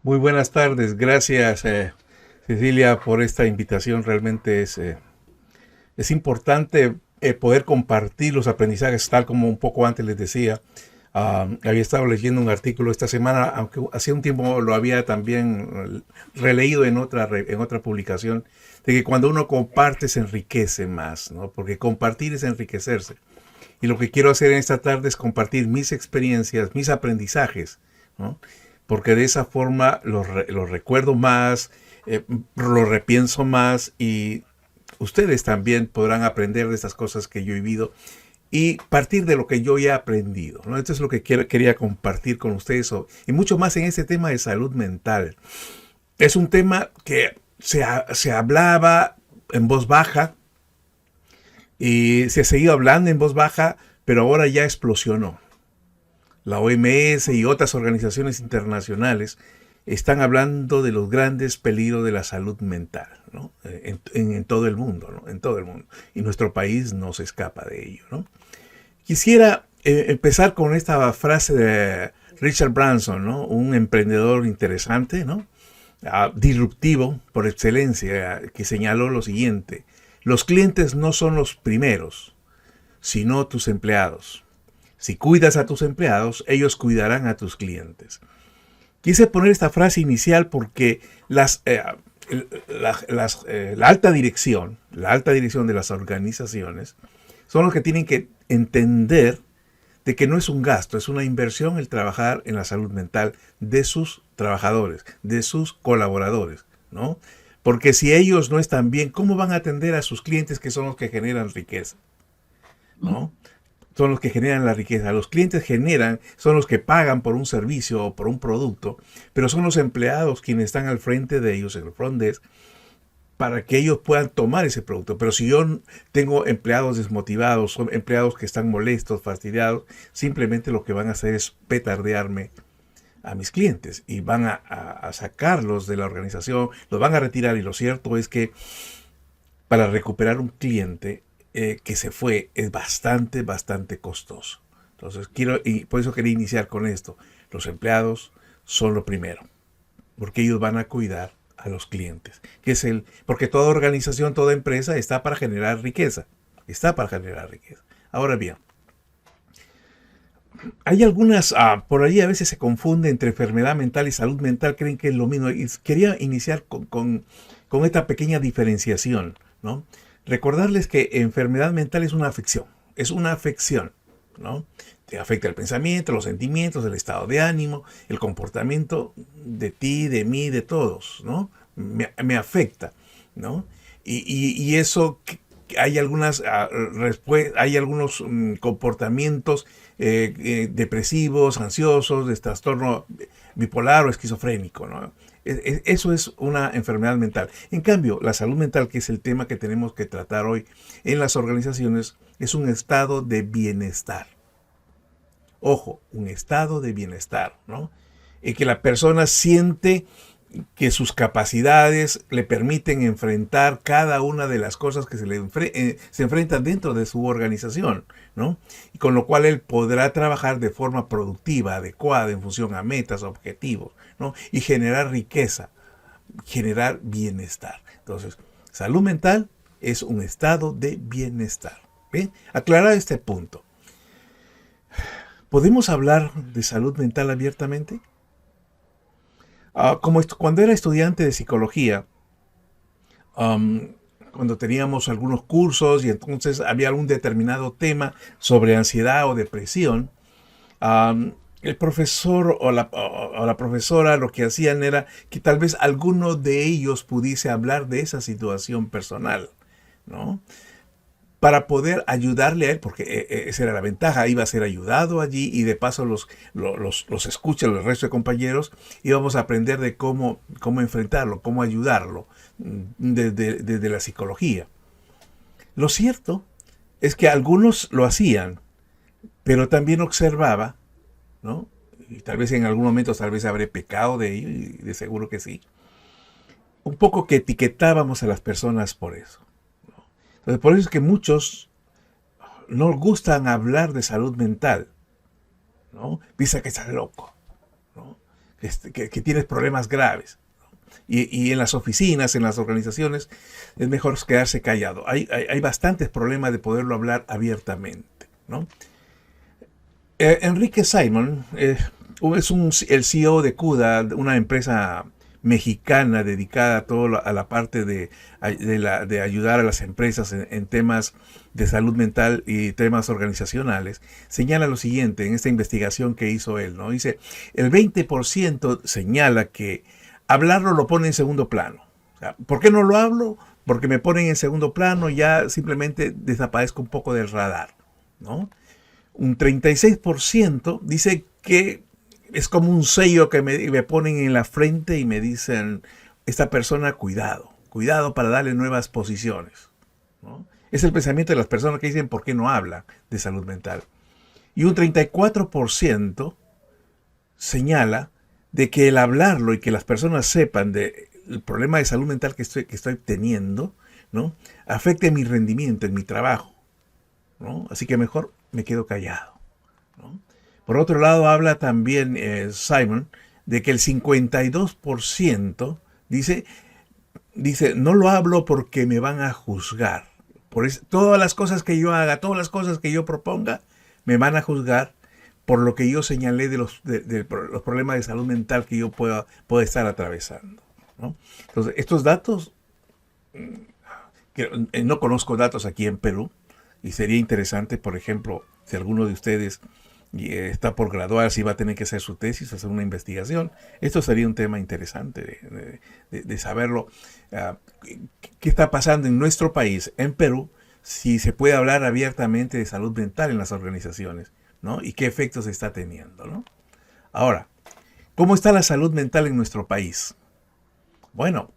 Muy buenas tardes, gracias Cecilia por esta invitación. Realmente es importante poder compartir los aprendizajes, tal como un poco antes les decía. Había estado leyendo un artículo esta semana, aunque hacía un tiempo lo había también releído en otra publicación, de que cuando uno comparte se enriquece más, ¿no? Porque compartir es enriquecerse. Y lo que quiero hacer en esta tarde es compartir mis experiencias, mis aprendizajes, ¿no? Porque de esa forma los recuerdo más, lo repienso más y ustedes también podrán aprender de estas cosas que yo he vivido y partir de lo que yo ya he aprendido, ¿no? Esto es lo que quería compartir con ustedes y mucho más en este tema de salud mental. Es un tema que se hablaba en voz baja y se ha seguido hablando en voz baja, pero ahora ya explosionó. La OMS y otras organizaciones internacionales están hablando de los grandes peligros de la salud mental, ¿no? En todo el mundo, ¿no? En todo el mundo. Y nuestro país no se escapa de ello, ¿no? Quisiera empezar con esta frase de Richard Branson, ¿no? Un emprendedor interesante, ¿no? Disruptivo por excelencia, que señaló lo siguiente: los clientes no son los primeros, sino tus empleados. Si cuidas a tus empleados, ellos cuidarán a tus clientes. Quise poner esta frase inicial porque la alta dirección de las organizaciones son los que tienen que entender de que no es un gasto, es una inversión el trabajar en la salud mental de sus trabajadores, de sus colaboradores, ¿no? Porque si ellos no están bien, ¿cómo van a atender a sus clientes que son los que generan riqueza? ¿No? Son los que generan la riqueza. Los clientes son los que pagan por un servicio o por un producto, pero son los empleados quienes están al frente de ellos, en el front desk, para que ellos puedan tomar ese producto. Pero si yo tengo empleados desmotivados, son empleados que están molestos, fastidiados, simplemente lo que van a hacer es petardearme a mis clientes y van a sacarlos de la organización, los van a retirar. Y lo cierto es que para recuperar un cliente que se fue es bastante costoso. Entonces y por eso quería iniciar con esto. Los empleados son lo primero, porque ellos van a cuidar a los clientes, porque toda organización, toda empresa está para generar riqueza, Ahora bien, hay por ahí a veces se confunde entre enfermedad mental y salud mental, creen que es lo mismo. Y quería iniciar con esta pequeña diferenciación, ¿no? Recordarles que enfermedad mental es una afección, ¿no? Te afecta el pensamiento, los sentimientos, el estado de ánimo, el comportamiento de ti, de mí, de todos, ¿no? Me afecta, ¿no? Y eso, hay algunos comportamientos depresivos, ansiosos, de trastorno bipolar o esquizofrénico, ¿no? Eso es una enfermedad mental. En cambio, la salud mental, que es el tema que tenemos que tratar hoy en las organizaciones, es un estado de bienestar. Ojo, un estado de bienestar, ¿no? En que la persona siente que sus capacidades le permiten enfrentar cada una de las cosas que se enfrentan dentro de su organización, ¿no? Y con lo cual él podrá trabajar de forma productiva, adecuada, en función a metas, objetivos, ¿no? Y generar riqueza, generar bienestar. Entonces, salud mental es un estado de bienestar. ¿Bien? Aclarado este punto, ¿podemos hablar de salud mental abiertamente? Cuando era estudiante de psicología, um, cuando teníamos algunos cursos y entonces había algún determinado tema sobre ansiedad o depresión, el profesor o la profesora lo que hacían era que tal vez alguno de ellos pudiese hablar de esa situación personal, ¿no? Para poder ayudarle a él, porque esa era la ventaja, iba a ser ayudado allí y de paso los escucha el resto de compañeros, íbamos a aprender de cómo enfrentarlo, cómo ayudarlo desde la psicología. Lo cierto es que algunos lo hacían, pero también observaba, ¿no? Y tal vez en algún momento tal vez habré pecado de ello, y de seguro que sí, un poco que etiquetábamos a las personas por eso. Entonces, por eso es que muchos no gustan hablar de salud mental, ¿no? Piensa que está loco, ¿no? que tienes problemas graves. Y en las oficinas, en las organizaciones, es mejor quedarse callado. Hay bastantes problemas de poderlo hablar abiertamente, ¿no? Enrique Simon es el CEO de CUDA, una empresa mexicana dedicada a todo a la parte de ayudar a las empresas en temas de salud mental y temas organizacionales. Señala lo siguiente en esta investigación que hizo él, ¿no? Dice, el 20% señala que hablarlo lo pone en segundo plano. O sea, ¿por qué no lo hablo? Porque me ponen en segundo plano, ya simplemente desaparezco un poco del radar, ¿no? Un 36% dice que es como un sello que me ponen en la frente y me dicen, esta persona, cuidado para darle nuevas posiciones, ¿no? Es el pensamiento de las personas que dicen, ¿por qué no habla de salud mental? Y un 34% señala de que el hablarlo y que las personas sepan del problema de salud mental que estoy teniendo, ¿no?, afecte mi rendimiento en mi trabajo, ¿no? Así que mejor me quedo callado, ¿no? Por otro lado, habla también Simon de que el 52% dice, no lo hablo porque me van a juzgar. Todas las cosas que yo haga, todas las cosas que yo proponga, me van a juzgar por lo que yo señalé de los problemas de salud mental que yo pueda estar atravesando, ¿no? Entonces, estos datos, que no conozco datos aquí en Perú, y sería interesante, por ejemplo, si alguno de ustedes está por graduarse y va a tener que hacer su tesis, hacer una investigación, esto sería un tema interesante de saberlo. ¿Qué está pasando en nuestro país, en Perú, si se puede hablar abiertamente de salud mental en las organizaciones, ¿no? Y qué efectos está teniendo, ¿no? Ahora, ¿cómo está la salud mental en nuestro país? Bueno,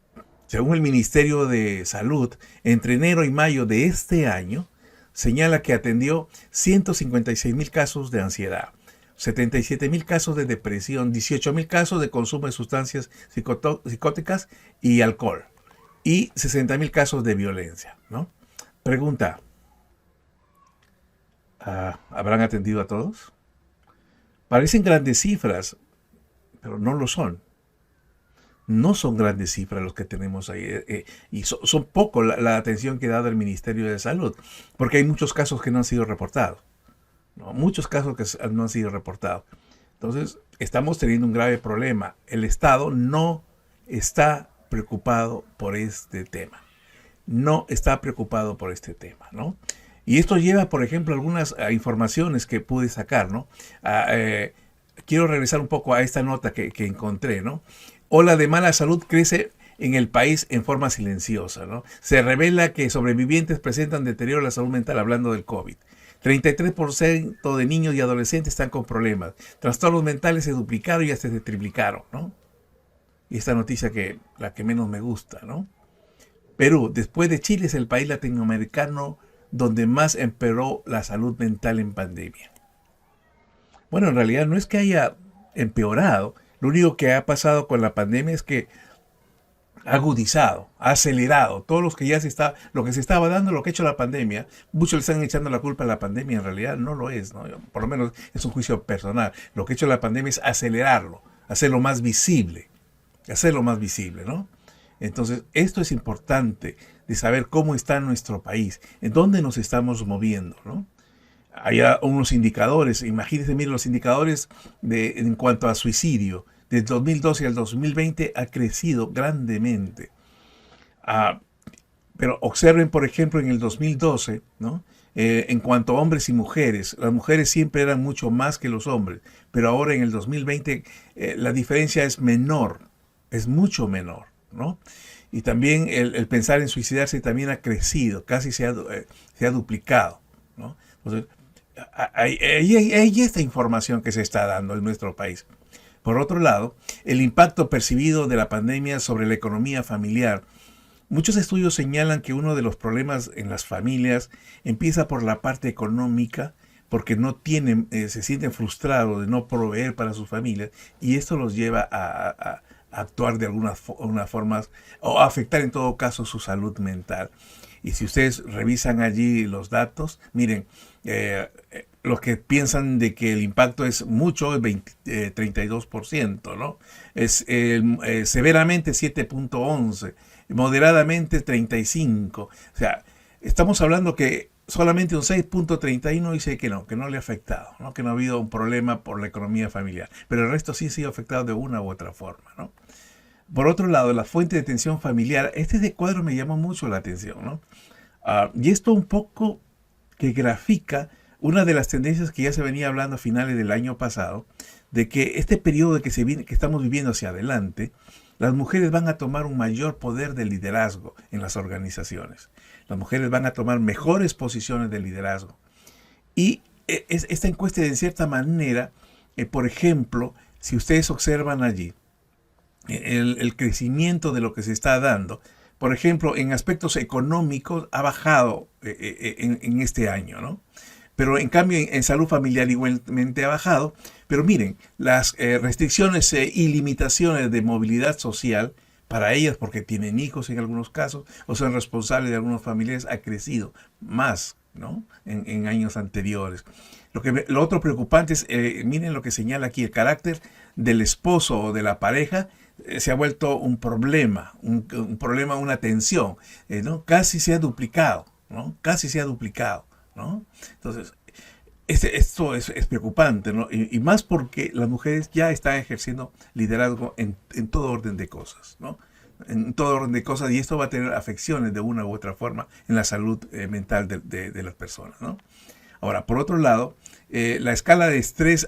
según el Ministerio de Salud, entre enero y mayo de este año, señala que atendió 156,000 casos de ansiedad, 77,000 casos de depresión, 18,000 casos de consumo de sustancias psicóticas y alcohol, y 60,000 casos de violencia, ¿no? Pregunta, ¿habrán atendido a todos? Parecen grandes cifras, pero no lo son. No son grandes cifras los que tenemos ahí, y son poco la atención que ha dado el Ministerio de Salud, porque hay muchos casos que no han sido reportados, ¿no? Muchos casos que no han sido reportados. Entonces, estamos teniendo un grave problema. El Estado no está preocupado por este tema. No está preocupado por este tema, ¿no? Y esto lleva, por ejemplo, algunas informaciones que pude sacar, ¿no? Quiero regresar un poco a esta nota que encontré, ¿no? Ola de mala salud crece en el país en forma silenciosa, ¿no? Se revela que sobrevivientes presentan deterioro de la salud mental hablando del COVID. 33% de niños y adolescentes están con problemas. Trastornos mentales se duplicaron y hasta se triplicaron, ¿no? Y esta noticia la que menos me gusta, ¿no? Perú, después de Chile, es el país latinoamericano donde más empeoró la salud mental en pandemia. Bueno, en realidad no es que haya empeorado. Lo único que ha pasado con la pandemia es que ha agudizado, ha acelerado todo lo que se estaba dando, lo que ha hecho la pandemia. Muchos le están echando la culpa a la pandemia, en realidad no lo es, ¿no? Por lo menos es un juicio personal. Lo que ha hecho la pandemia es acelerarlo, hacerlo más visible, ¿no? Entonces, esto es importante de saber cómo está nuestro país, en dónde nos estamos moviendo, ¿no? Hay unos indicadores, imagínense, miren, los indicadores en cuanto a suicidio, del 2012 al 2020 ha crecido grandemente. Pero observen, por ejemplo, en el 2012, ¿no? En cuanto a hombres y mujeres, las mujeres siempre eran mucho más que los hombres, pero ahora en el 2020 la diferencia es menor, es mucho menor, ¿no? Y también el pensar en suicidarse también ha crecido, casi se ha duplicado, ¿no? Entonces, hay esta información que se está dando en nuestro país. Por otro lado, el impacto percibido de la pandemia sobre la economía familiar. Muchos estudios señalan que uno de los problemas en las familias empieza por la parte económica, porque no tienen, se sienten frustrados de no proveer para sus familias, y esto los lleva a actuar de algunas formas o a afectar en todo caso su salud mental. Y si ustedes revisan allí los datos, miren, los que piensan de que el impacto es mucho, es 32%, ¿no? Es severamente 7.11, moderadamente 35. O sea, estamos hablando que solamente un 6.31 dice que no le ha afectado, ¿no? Que no ha habido un problema por la economía familiar. Pero el resto sí ha sido afectado de una u otra forma, ¿no? Por otro lado, la fuente de tensión familiar, de cuadro me llamó mucho la atención, ¿no? Y esto un poco que grafica una de las tendencias que ya se venía hablando a finales del año pasado, de que este periodo que estamos viviendo hacia adelante, las mujeres van a tomar un mayor poder de liderazgo en las organizaciones. Las mujeres van a tomar mejores posiciones de liderazgo. Y esta encuesta, en cierta manera, por ejemplo, si ustedes observan allí, el crecimiento de lo que se está dando, por ejemplo, en aspectos económicos ha bajado en este año, ¿no? Pero en cambio en salud familiar igualmente ha bajado. Pero miren, las restricciones y limitaciones de movilidad social para ellas, porque tienen hijos en algunos casos, o son responsables de algunos familiares, ha crecido más, ¿no? En años anteriores. Lo otro preocupante es, miren lo que señala aquí, el carácter del esposo o de la pareja se ha vuelto un problema, una tensión, ¿no? Casi se ha duplicado, ¿no? Casi se ha duplicado, ¿no? Entonces, esto es preocupante, ¿no? Y más porque las mujeres ya están ejerciendo liderazgo en todo orden de cosas, ¿no? En todo orden de cosas, y esto va a tener afecciones de una u otra forma en la salud mental de las personas, ¿no? Ahora, por otro lado, la escala de estrés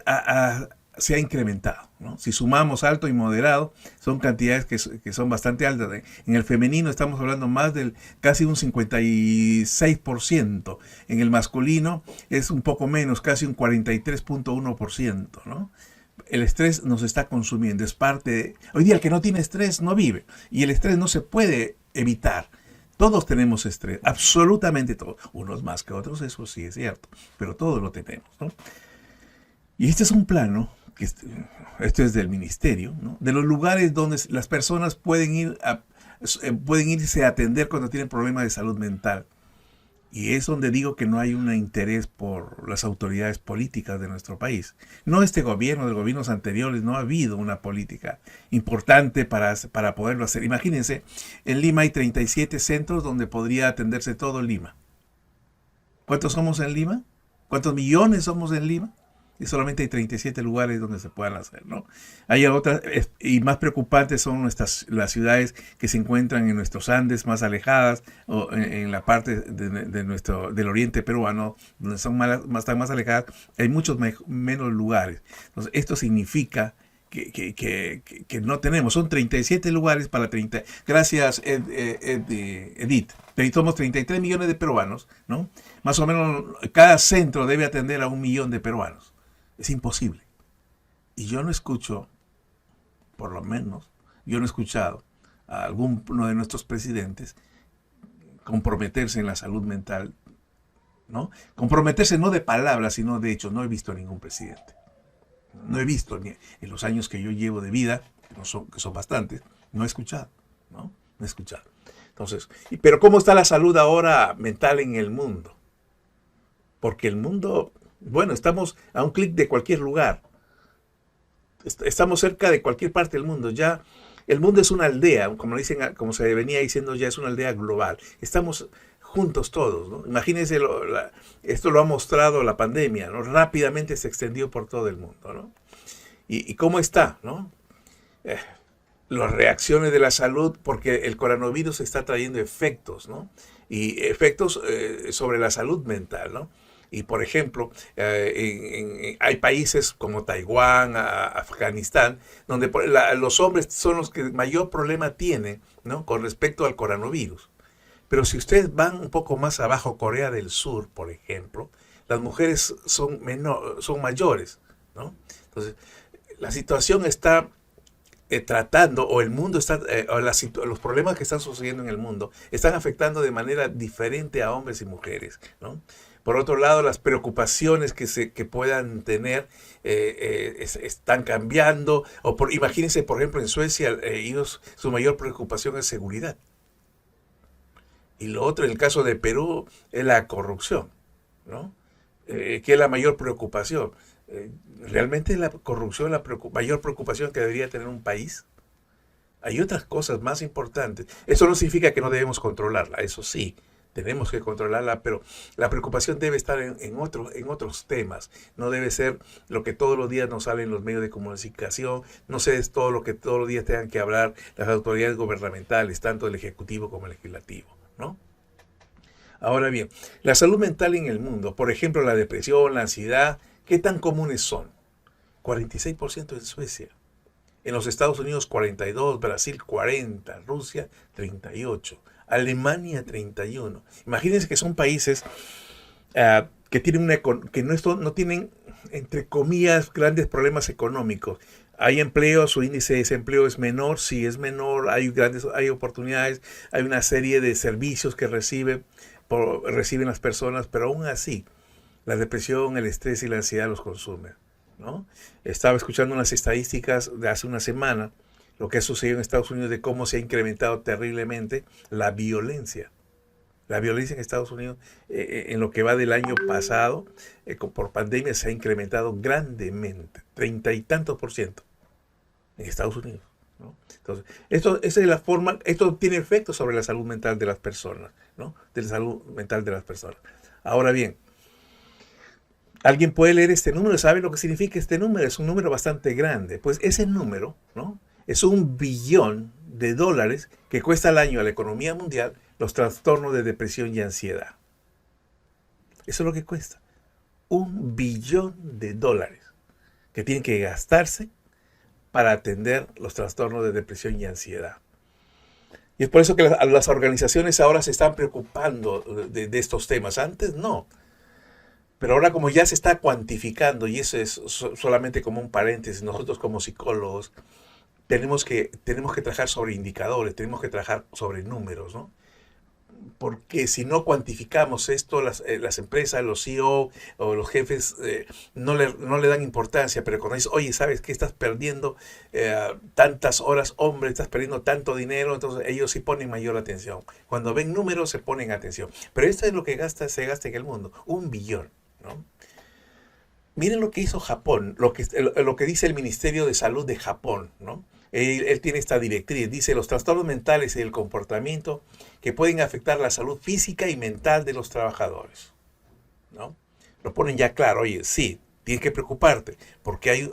se ha incrementado, ¿no? Si sumamos alto y moderado, son cantidades que son bastante altas. En el femenino estamos hablando más del casi un 56%. En el masculino es un poco menos, casi un 43.1%, ¿no? El estrés nos está consumiendo, es parte de... Hoy día el que no tiene estrés no vive, y el estrés no se puede evitar. Todos tenemos estrés, absolutamente todos. Unos más que otros, eso sí es cierto, pero todos lo tenemos, ¿no? Y este es un plano, esto es del ministerio, ¿no? De los lugares donde las personas pueden irse a atender cuando tienen problemas de salud mental. Y es donde digo que no hay un interés por las autoridades políticas de nuestro país. No este gobierno, de gobiernos anteriores, no ha habido una política importante para poderlo hacer. Imagínense, en Lima hay 37 centros donde podría atenderse todo Lima. ¿Cuántos somos en Lima? ¿Cuántos millones somos en Lima? Y solamente hay 37 lugares donde se puedan hacer, ¿no? Hay otras, y más preocupantes son las ciudades que se encuentran en nuestros Andes más alejadas, o en la parte del oriente peruano, donde están más alejadas, hay muchos menos lugares. Entonces, esto significa que no tenemos, son 37 lugares para 30. Gracias, Edith. Somos 33 millones de peruanos, ¿no? Más o menos cada centro debe atender a 1 millón de peruanos. Es imposible. Y yo no escucho, por lo menos, yo no he escuchado a alguno de nuestros presidentes comprometerse en la salud mental, ¿no? Comprometerse no de palabras, sino de hechos. No he visto a ningún presidente. No he visto en los años que yo llevo de vida, que son bastantes, no he escuchado, ¿no? No he escuchado. Entonces, pero ¿cómo está la salud ahora mental en el mundo? Porque el mundo... Bueno, estamos a un clic de cualquier lugar. Estamos cerca de cualquier parte del mundo. Ya el mundo es una aldea, como se venía diciendo, ya es una aldea global. Estamos juntos todos, ¿no? Imagínense, esto lo ha mostrado la pandemia, ¿no? Rápidamente se extendió por todo el mundo, ¿no? ¿Y cómo está, no? Las reacciones de la salud, porque el coronavirus está trayendo efectos, ¿no? Y efectos sobre la salud mental, ¿no? Y por ejemplo, hay países como Taiwán, Afganistán, donde los hombres son los que mayor problema tienen, ¿no? Con respecto al coronavirus. Pero si ustedes van un poco más abajo, Corea del Sur, por ejemplo, las mujeres son mayores, ¿no? Entonces, la situación está tratando, o el mundo está, los problemas que están sucediendo en el mundo están afectando de manera diferente a hombres y mujeres, ¿no? Por otro lado, las preocupaciones que puedan tener están cambiando. Imagínense, por ejemplo, en Suecia, su mayor preocupación es seguridad. Y lo otro, en el caso de Perú, es la corrupción, ¿no? ¿Qué es la mayor preocupación? ¿Realmente la corrupción es la mayor preocupación que debería tener un país? Hay otras cosas más importantes. Eso no significa que no debemos controlarla, eso sí, tenemos que controlarla, pero la preocupación debe estar en otros temas. No debe ser lo que todos los días nos sale en los medios de comunicación, no sé, es todo lo que todos los días tengan que hablar las autoridades gubernamentales, tanto el Ejecutivo como el Legislativo, ¿no? Ahora bien, la salud mental en el mundo, por ejemplo, la depresión, la ansiedad, ¿qué tan comunes son? 46% en Suecia. En los Estados Unidos 42, Brasil 40, Rusia 38, Alemania 31. Imagínense que son países que tienen que no tienen, entre comillas, grandes problemas económicos. Hay empleo, su índice de desempleo es menor, sí es menor, hay oportunidades, hay una serie de servicios que reciben las personas, pero aún así la depresión, el estrés y la ansiedad los consumen, ¿no? Estaba escuchando unas estadísticas de hace una semana, lo que ha sucedido en Estados Unidos, de cómo se ha incrementado terriblemente la violencia. La violencia en Estados Unidos, en lo que va del año pasado, por pandemia, se ha incrementado grandemente, 30 y tantos % en Estados Unidos, ¿no? Entonces, esa es la forma, esto tiene efecto sobre la salud mental de las personas, ¿no? De la salud mental de las personas. Ahora bien, alguien puede leer este número, ¿sabe lo que significa este número? Es un número bastante grande. Pues ese número, ¿no? Es $1 billón que cuesta al año a la economía mundial los trastornos de depresión y ansiedad. Eso es lo que cuesta. $1 billón que tienen que gastarse para atender los trastornos de depresión y ansiedad. Y es por eso que las organizaciones ahora se están preocupando de estos temas. Antes no. Pero ahora, como ya se está cuantificando, y eso es solamente como un paréntesis, nosotros como psicólogos tenemos que trabajar sobre indicadores, tenemos que trabajar sobre números, ¿no? Porque si no cuantificamos esto, las empresas, los CEO o los jefes no le dan importancia, pero cuando dices, oye, ¿sabes qué? Estás perdiendo tantas horas, hombre, estás perdiendo tanto dinero, entonces ellos sí ponen mayor atención. Cuando ven números se ponen atención. Pero esto es lo que se gasta en el mundo, $1 billón, ¿no? Miren lo que hizo Japón, lo que dice el Ministerio de Salud de Japón, ¿no? Él tiene esta directriz, dice los trastornos mentales y el comportamiento que pueden afectar la salud física y mental de los trabajadores, ¿no? Lo ponen ya claro, oye, sí, tienes que preocuparte, porque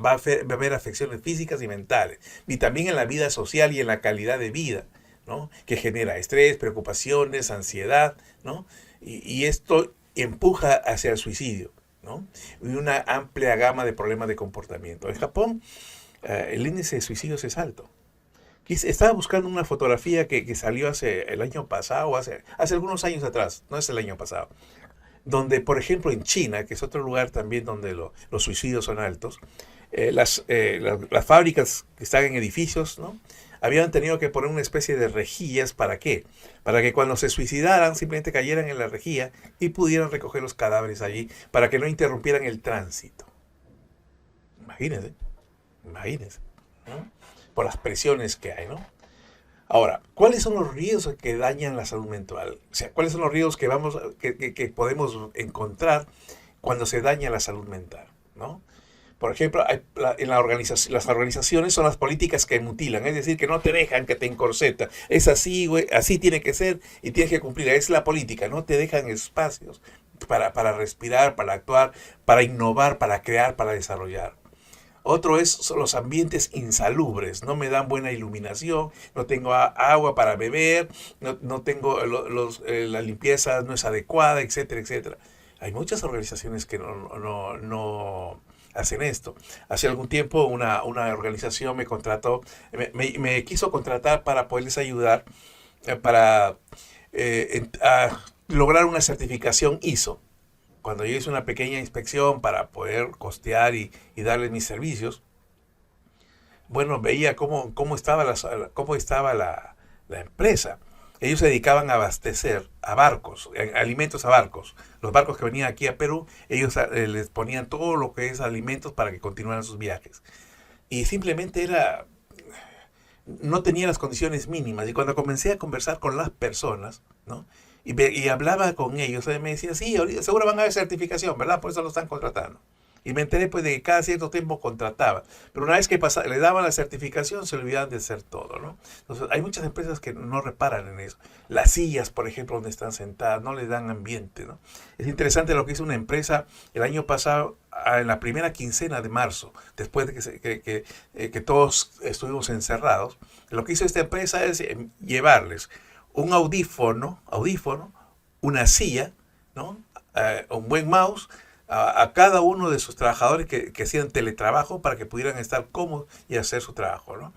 va a haber afecciones físicas y mentales, y también en la vida social y en la calidad de vida, ¿no? Que genera estrés, preocupaciones, ansiedad, ¿no? Y esto empuja hacia el suicidio, ¿no? Y una amplia gama de problemas de comportamiento. En Japón, el índice de suicidios es alto. Estaba buscando una fotografía que salió el año pasado, hace algunos años atrás, no es el año pasado, donde, por ejemplo, en China, que es otro lugar también donde los suicidios son altos, las fábricas que están en edificios, ¿no? Habían tenido que poner una especie de rejillas. ¿Para qué? Para que cuando se suicidaran simplemente cayeran en la rejilla y pudieran recoger los cadáveres allí, para que no interrumpieran el tránsito. Imagínense, ¿no? Por las presiones que hay, ¿no? Ahora, ¿cuáles son los riesgos que dañan la salud mental? O sea, ¿cuáles son los riesgos que podemos encontrar cuando se daña la salud mental, ¿no? Por ejemplo, las organizaciones son las políticas que mutilan, es decir, que no te dejan, que te encorsetan. Es así, güey, así tiene que ser y tienes que cumplir. Es la política, no te dejan espacios para respirar, para actuar, para innovar, para crear, para desarrollar. Otro son los ambientes insalubres, no me dan buena iluminación, no tengo agua para beber, no tengo la limpieza no es adecuada, etcétera, etcétera. Hay muchas organizaciones que no hacen esto. Hace algún tiempo una organización me contrató, me quiso contratar para poderles ayudar para lograr una certificación ISO. Cuando yo hice una pequeña inspección para poder costear y darles mis servicios, bueno, veía cómo estaba la empresa. Ellos se dedicaban a abastecer a barcos, alimentos a barcos. Los barcos que venían aquí a Perú, ellos les ponían todo lo que es alimentos para que continuaran sus viajes. Y simplemente no tenía las condiciones mínimas. Y cuando comencé a conversar con las personas, ¿no? Y hablaba con ellos, me decía, sí, seguro van a haber certificación, ¿verdad? Por eso lo están contratando. Y me enteré pues de que cada cierto tiempo contrataba. Pero una vez que le daban la certificación, se olvidaban de hacer todo, ¿no? Entonces, hay muchas empresas que no reparan en eso. Las sillas, por ejemplo, donde están sentadas, no les dan ambiente, ¿no? Es interesante lo que hizo una empresa el año pasado, en la primera quincena de marzo, después de que todos estuvimos encerrados. Lo que hizo esta empresa es llevarles un audífono, una silla, ¿no? Un buen mouse a cada uno de sus trabajadores que hacían teletrabajo para que pudieran estar cómodos y hacer su trabajo, ¿no?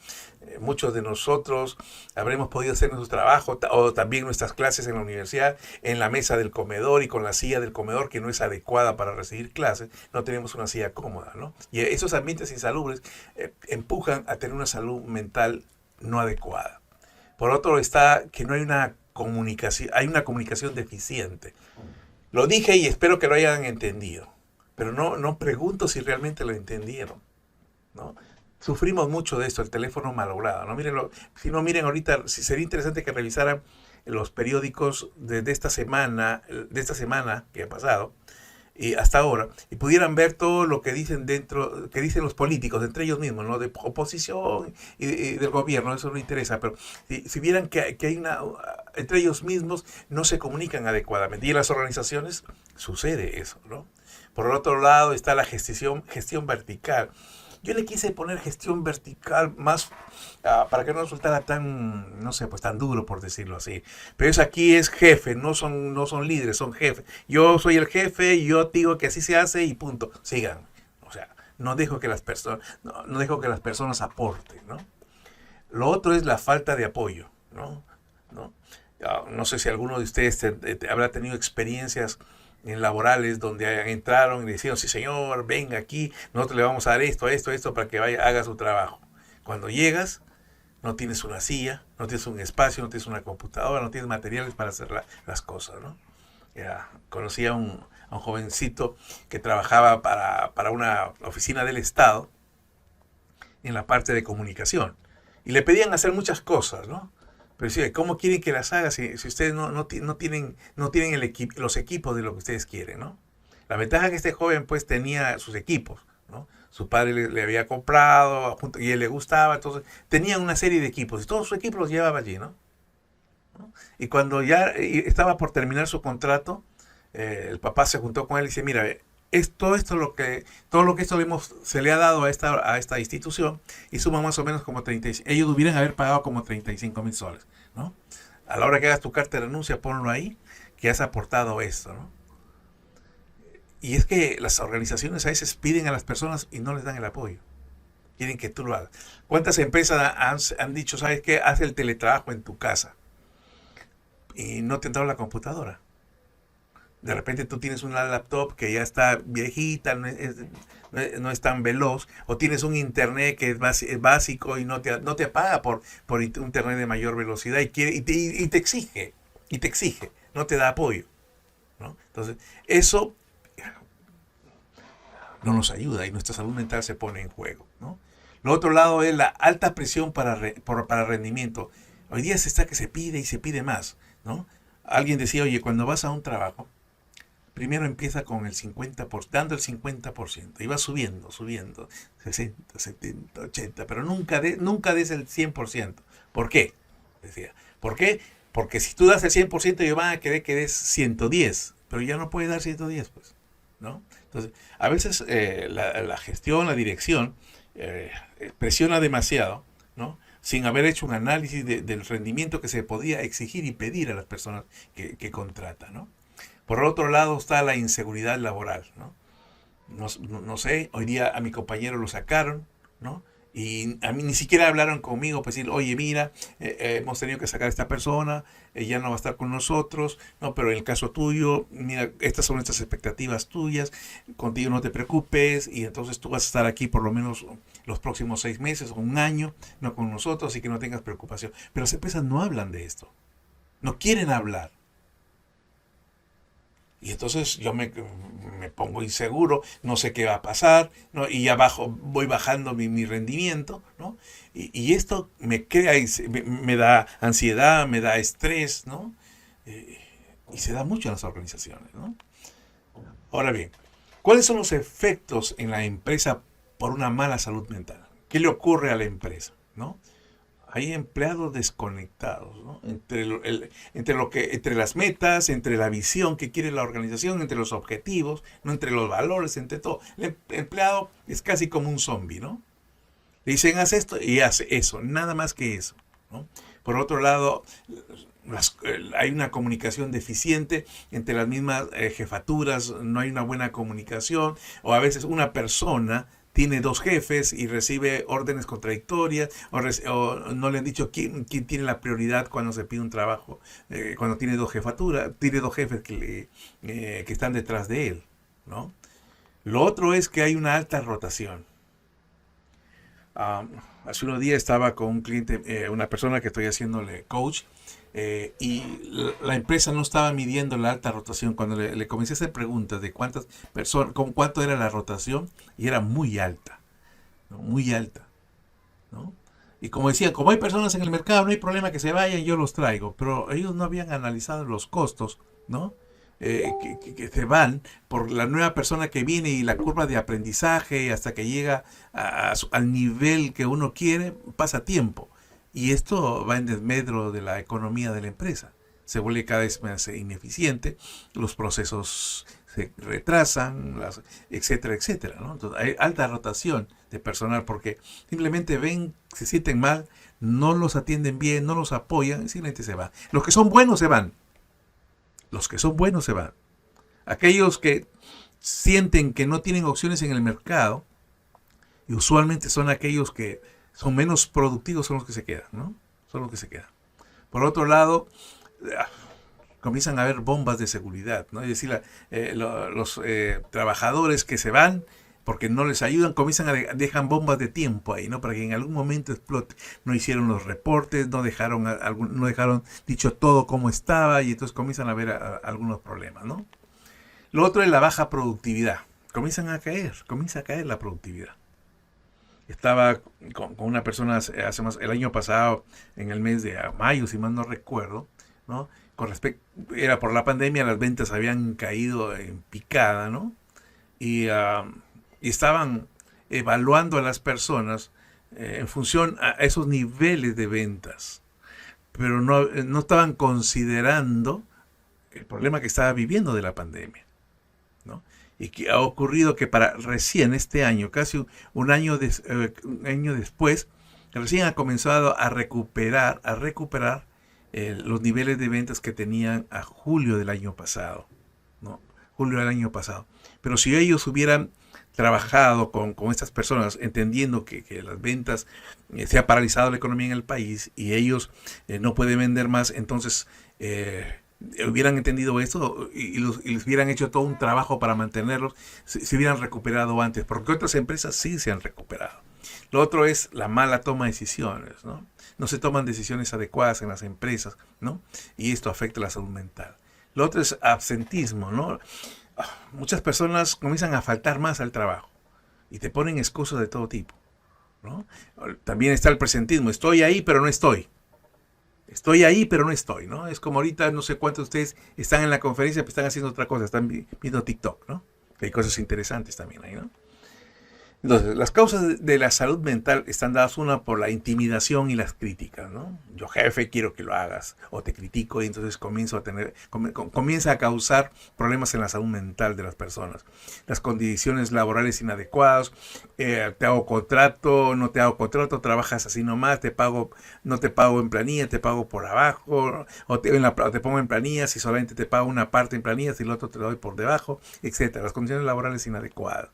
Muchos de nosotros habremos podido hacer nuestro trabajo o también nuestras clases en la universidad en la mesa del comedor y con la silla del comedor que no es adecuada para recibir clases, no tenemos una silla cómoda, ¿no? Y esos ambientes insalubres empujan a tener una salud mental no adecuada. Por otro está que no hay una comunicación, hay una comunicación deficiente. Lo dije y espero que lo hayan entendido, pero no pregunto si realmente lo entendieron, ¿no? Sufrimos mucho de esto, el teléfono malogrado, ¿no? Si no miren ahorita, sería interesante que revisaran los periódicos de esta semana que ha pasado, y hasta ahora, y pudieran ver todo lo que dicen que dicen los políticos, entre ellos mismos, ¿no? De oposición y del gobierno, eso no interesa, pero si vieran que hay entre ellos mismos no se comunican adecuadamente, y en las organizaciones sucede eso, ¿no? Por el otro lado está la gestión vertical. Yo le quise poner gestión vertical más para que no resultara tan, no sé, pues tan duro, por decirlo así. Pero aquí es jefe, no son líderes, son jefes. Yo soy el jefe y yo digo que así se hace y punto. Sigan. O sea, no dejo que las personas aporten, ¿no? Lo otro es la falta de apoyo, ¿no? No sé si alguno de ustedes habrá tenido experiencias en laborales donde entraron y decían, sí señor, venga aquí, nosotros le vamos a dar esto para que haga su trabajo. Cuando llegas, no tienes una silla, no tienes un espacio, no tienes una computadora, no tienes materiales para hacer las cosas, ¿no? Conocí a un jovencito que trabajaba para una oficina del Estado en la parte de comunicación y le pedían hacer muchas cosas, ¿no? Pero sí, ¿cómo quieren que las haga si ustedes no tienen los equipos de lo que ustedes quieren, ¿no? La ventaja es que este joven pues tenía sus equipos, ¿no? Su padre le había comprado y él le gustaba, entonces tenía una serie de equipos y todos sus equipos los llevaba allí, ¿no? Y cuando ya estaba por terminar su contrato, el papá se juntó con él y dice, mira, todo lo que se le ha dado a esta institución y suma más o menos como 35, ellos hubieran haber pagado como 35,000 soles, ¿no? A la hora que hagas tu carta de renuncia, ponlo ahí, que has aportado esto, ¿no? Y es que las organizaciones a veces piden a las personas y no les dan el apoyo. Quieren que tú lo hagas. ¿Cuántas empresas han dicho, sabes qué, haz el teletrabajo en tu casa? Y no te han dado la computadora. De repente tú tienes una laptop que ya está viejita, no es tan veloz, o tienes un internet que es básico y no te paga por internet de mayor velocidad y te exige, no te da apoyo, ¿no? Entonces, eso no nos ayuda y nuestra salud mental se pone en juego, ¿no? Lo otro lado es la alta presión para rendimiento. Hoy día se está que se pide y se pide más, ¿no? Alguien decía, oye, cuando vas a un trabajo, primero empieza con el 50%, dando el 50%, y va subiendo, 60, 70, 80, pero nunca des el 100%. ¿Por qué? Decía. ¿Por qué? Porque si tú das el 100%, ellos van a querer que des 110, pero ya no puedes dar 110, pues, ¿no? Entonces, a veces la gestión, la dirección, presiona demasiado, ¿no? Sin haber hecho un análisis del rendimiento que se podía exigir y pedir a las personas que contratan, ¿no? Por otro lado está la inseguridad laboral, ¿no? No sé, hoy día a mi compañero lo sacaron, ¿no? Y a mí ni siquiera hablaron conmigo para decir, oye, mira, hemos tenido que sacar a esta persona, ya no va a estar con nosotros, no, pero en el caso tuyo, mira, estas son nuestras expectativas tuyas, contigo no te preocupes, y entonces tú vas a estar aquí por lo menos los próximos 6 meses o un año, no con nosotros, así que no tengas preocupación. Pero las empresas no hablan de esto, no quieren hablar. Y entonces yo me pongo inseguro, no sé qué va a pasar, ¿no? Y ya voy bajando mi rendimiento, ¿no? Y esto me da ansiedad, me da estrés, ¿no? Y se da mucho en las organizaciones, ¿no? Ahora bien, ¿cuáles son los efectos en la empresa por una mala salud mental? ¿Qué le ocurre a la empresa? ¿No? Hay empleados desconectados, ¿no? Entre las metas, entre la visión que quiere la organización, entre los objetivos, no entre los valores, entre todo. El empleado es casi como un zombie, ¿no? Le dicen, haz esto y hace eso, nada más que eso, ¿no? Por otro lado, hay una comunicación deficiente entre las mismas jefaturas, no hay una buena comunicación, o a veces una persona tiene dos jefes y recibe órdenes contradictorias, o no le han dicho quién tiene la prioridad cuando se pide un trabajo, cuando tiene dos jefaturas, tiene dos jefes que están detrás de él, ¿no? Lo otro es que hay una alta rotación. Hace unos días estaba con un cliente, una persona que estoy haciéndole coach, y la empresa no estaba midiendo la alta rotación. Cuando le comencé a hacer preguntas de cuántas personas, cuánto era la rotación, y era muy alta, ¿no? Muy alta, ¿no? Y como decían, como hay personas en el mercado, no hay problema que se vayan, yo los traigo. Pero ellos no habían analizado los costos, ¿no? Que se van por la nueva persona que viene y la curva de aprendizaje hasta que llega al nivel que uno quiere, pasa tiempo. Y esto va en desmedro de la economía de la empresa. Se vuelve cada vez más ineficiente, los procesos se retrasan, etcétera, etcétera, ¿no? Entonces, hay alta rotación de personal porque simplemente ven, se sienten mal, no los atienden bien, no los apoyan y simplemente se van. Los que son buenos se van. Los que son buenos se van. Aquellos que sienten que no tienen opciones en el mercado, y usualmente son aquellos que son menos productivos, son los que se quedan, ¿no? Son los que se quedan. Por otro lado, comienzan a haber bombas de seguridad, ¿no? Es decir, los trabajadores que se van porque no les ayudan, dejan bombas de tiempo ahí, ¿no? Para que en algún momento explote. No hicieron los reportes, no dejaron dicho todo como estaba, y entonces comienzan a haber algunos problemas, ¿no? Lo otro es la baja productividad. Comienza a caer la productividad. Estaba con una persona el año pasado, en el mes de mayo, si mal no recuerdo, ¿no? Era por la pandemia, las ventas habían caído en picada, ¿no? Y estaban evaluando a las personas en función a esos niveles de ventas, pero no estaban considerando el problema que estaba viviendo de la pandemia, ¿no? Y que ha ocurrido que para recién este año, casi un año después, recién ha comenzado a recuperar los niveles de ventas que tenían a julio del año pasado, ¿no? Julio del año pasado. Pero si ellos hubieran trabajado con estas personas, entendiendo que las ventas, se ha paralizado la economía en el país y ellos no pueden vender más, entonces hubieran entendido esto y les hubieran hecho todo un trabajo para mantenerlos, se hubieran recuperado antes, porque otras empresas sí se han recuperado. Lo otro es la mala toma de decisiones, ¿no? No se toman decisiones adecuadas en las empresas, ¿no? Y esto afecta la salud mental. Lo otro es absentismo, ¿no? Muchas personas comienzan a faltar más al trabajo y te ponen excusas de todo tipo, ¿no? También está el presentismo. Estoy ahí, pero no estoy. Estoy ahí, pero no estoy, ¿no? Es como ahorita, no sé cuántos de ustedes están en la conferencia, pero están haciendo otra cosa, están viendo TikTok, ¿no? Que hay cosas interesantes también ahí, ¿no? Entonces, las causas de la salud mental están dadas, una, por la intimidación y las críticas, ¿no? Yo, jefe, quiero que lo hagas, o te critico, y entonces comienza a causar problemas en la salud mental de las personas. Las condiciones laborales inadecuadas, te hago contrato, no te hago contrato, trabajas así nomás, no te pago en planilla, te pago por abajo, o te pongo en planilla si solamente te pago una parte en planilla, si lo otro te lo doy por debajo, etcétera. Las condiciones laborales inadecuadas.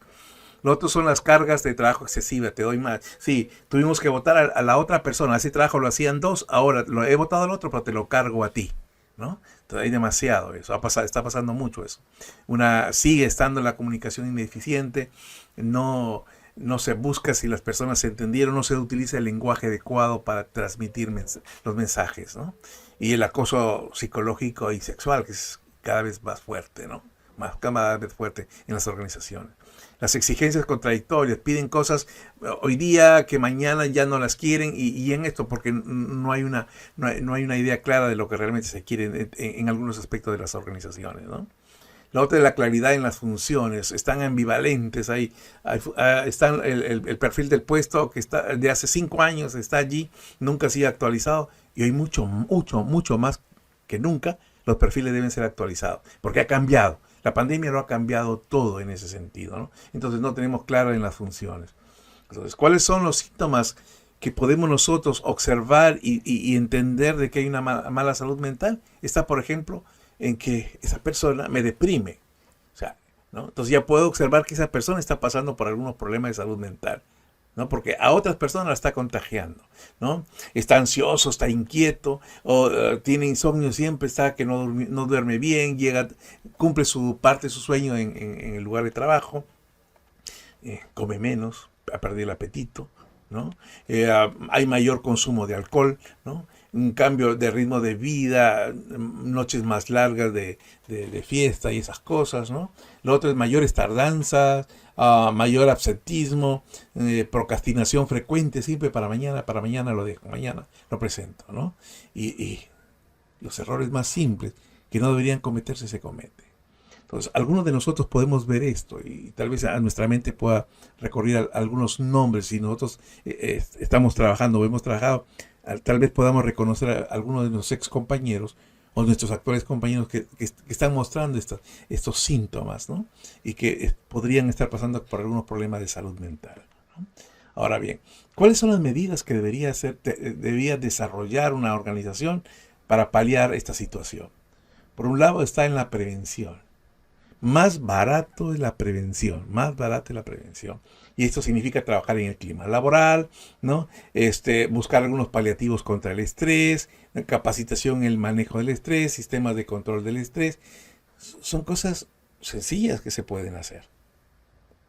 Lo otro son las cargas de trabajo excesiva, te doy más. Sí, tuvimos que votar a la otra persona, ese trabajo lo hacían dos, ahora lo he votado al otro, pero te lo cargo a ti, ¿no? Entonces hay demasiado eso, está pasando mucho eso. Sigue estando la comunicación ineficiente, no se busca si las personas se entendieron, no se utiliza el lenguaje adecuado para transmitir los mensajes, ¿no? Y el acoso psicológico y sexual, que es cada vez más fuerte, ¿no? Cada vez fuerte en las organizaciones. Las exigencias contradictorias, piden cosas hoy día que mañana ya no las quieren y en esto porque no hay una idea clara de lo que realmente se quiere en algunos aspectos de las organizaciones, ¿no? La otra es la claridad en las funciones, están ambivalentes ahí, están el perfil del puesto que está de hace 5 años, está allí, nunca ha sido actualizado y hoy mucho más que nunca los perfiles deben ser actualizados, porque ha cambiado. La pandemia lo ha cambiado todo en ese sentido, ¿no? Entonces no tenemos claro en las funciones. Entonces, ¿cuáles son los síntomas que podemos nosotros observar y entender de que hay una mala salud mental? Está, por ejemplo, en que esa persona me deprime. O sea, ¿no? Entonces ya puedo observar que esa persona está pasando por algunos problemas de salud mental, ¿no? Porque a otras personas la está contagiando, ¿no? Está ansioso, está inquieto, o tiene insomnio siempre, está que no duerme bien, cumple su parte de su sueño en el lugar de trabajo, come menos, ha perdido el apetito, ¿no? Hay mayor consumo de alcohol, ¿no? Un cambio de ritmo de vida, noches más largas de fiesta y esas cosas, ¿no? Lo otro es mayores tardanzas, mayor absentismo, procrastinación frecuente, siempre para mañana lo dejo, mañana lo presento, ¿no? Y los errores más simples que no deberían cometerse se cometen. Entonces, algunos de nosotros podemos ver esto y tal vez a nuestra mente pueda recurrir a algunos nombres. Si nosotros estamos trabajando o hemos trabajado, tal vez podamos reconocer a algunos de nuestros ex compañeros o nuestros actuales compañeros que están mostrando estos síntomas, ¿no? Y que podrían estar pasando por algunos problemas de salud mental, ¿no? Ahora bien, ¿cuáles son las medidas que debería desarrollar una organización para paliar esta situación? Por un lado está en la prevención. Más barato es la prevención, más barata es la prevención. Y esto significa trabajar en el clima laboral, ¿no? Buscar algunos paliativos contra el estrés, capacitación en el manejo del estrés, sistemas de control del estrés. Son cosas sencillas que se pueden hacer,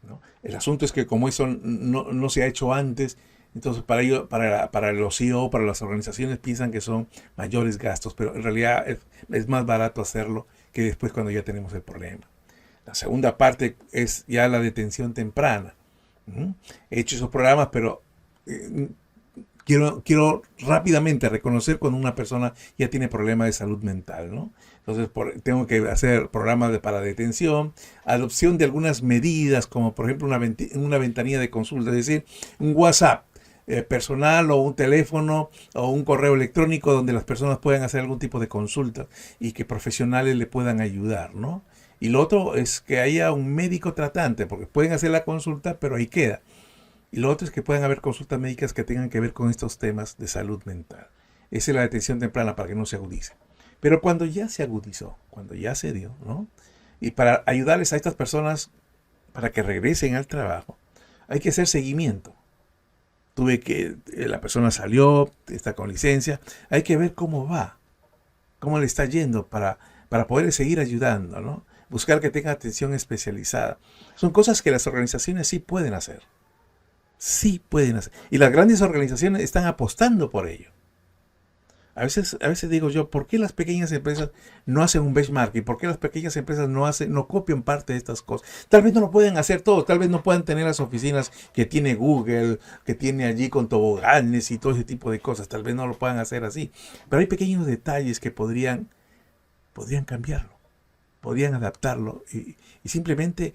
¿no? El asunto es que como eso no se ha hecho antes, entonces para los CEO, para las organizaciones piensan que son mayores gastos, pero en realidad es más barato hacerlo que después cuando ya tenemos el problema. La segunda parte es ya la detención temprana. He hecho esos programas, pero quiero rápidamente reconocer cuando una persona ya tiene problemas de salud mental, ¿no? Entonces tengo que hacer programas para detención, adopción de algunas medidas, como por ejemplo una ventanilla de consulta, es decir, un WhatsApp personal o un teléfono o un correo electrónico donde las personas puedan hacer algún tipo de consulta y que profesionales le puedan ayudar, ¿no? Y lo otro es que haya un médico tratante, porque pueden hacer la consulta, pero ahí queda. Y lo otro es que puedan haber consultas médicas que tengan que ver con estos temas de salud mental. Esa es la detención temprana para que no se agudice. Pero cuando ya se agudizó, cuando ya se dio, ¿no? Y para ayudarles a estas personas para que regresen al trabajo, hay que hacer seguimiento. La persona salió, está con licencia, hay que ver cómo va, cómo le está yendo para poder seguir ayudando, ¿no? Buscar que tenga atención especializada. Son cosas que las organizaciones sí pueden hacer. Sí pueden hacer. Y las grandes organizaciones están apostando por ello. A veces digo yo, ¿por qué las pequeñas empresas no hacen un benchmarking? ¿Por qué las pequeñas empresas no copian parte de estas cosas? Tal vez no lo pueden hacer todo, tal vez no puedan tener las oficinas que tiene Google, que tiene allí con toboganes y todo ese tipo de cosas. Tal vez no lo puedan hacer así. Pero hay pequeños detalles que podrían cambiarlo, podrían adaptarlo y simplemente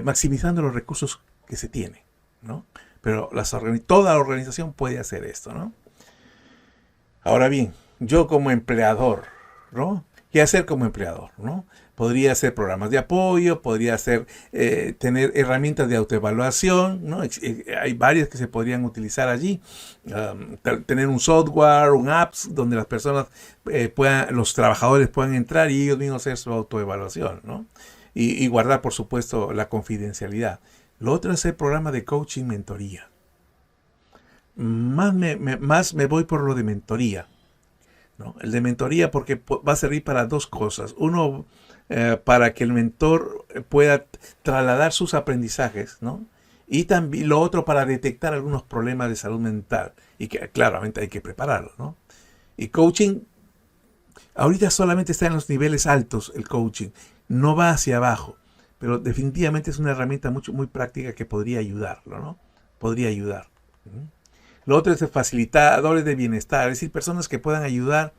maximizando los recursos que se tienen, ¿no? Pero toda la organización puede hacer esto, ¿no? Ahora bien, yo como empleador, ¿no? ¿Qué hacer como empleador, ¿no? Podría hacer programas de apoyo, podría tener herramientas de autoevaluación, ¿no? Hay varias que se podrían utilizar allí. Tener un software, un apps, donde las personas los trabajadores puedan entrar y ellos mismos hacer su autoevaluación, ¿no? Y guardar, por supuesto, la confidencialidad. Lo otro es hacer programas de coaching, mentoría. Más me voy por lo de mentoría, ¿no? El de mentoría porque va a servir para dos cosas. Uno, para que el mentor pueda trasladar sus aprendizajes, ¿no? Y también lo otro para detectar algunos problemas de salud mental y que claramente hay que prepararlo, ¿no? Y coaching, ahorita solamente está en los niveles altos el coaching, no va hacia abajo. pero definitivamente es una herramienta muy práctica que podría ayudarlo, ¿no? Podría ayudar. Lo otro es facilitadores de bienestar, es decir, personas que puedan ayudar.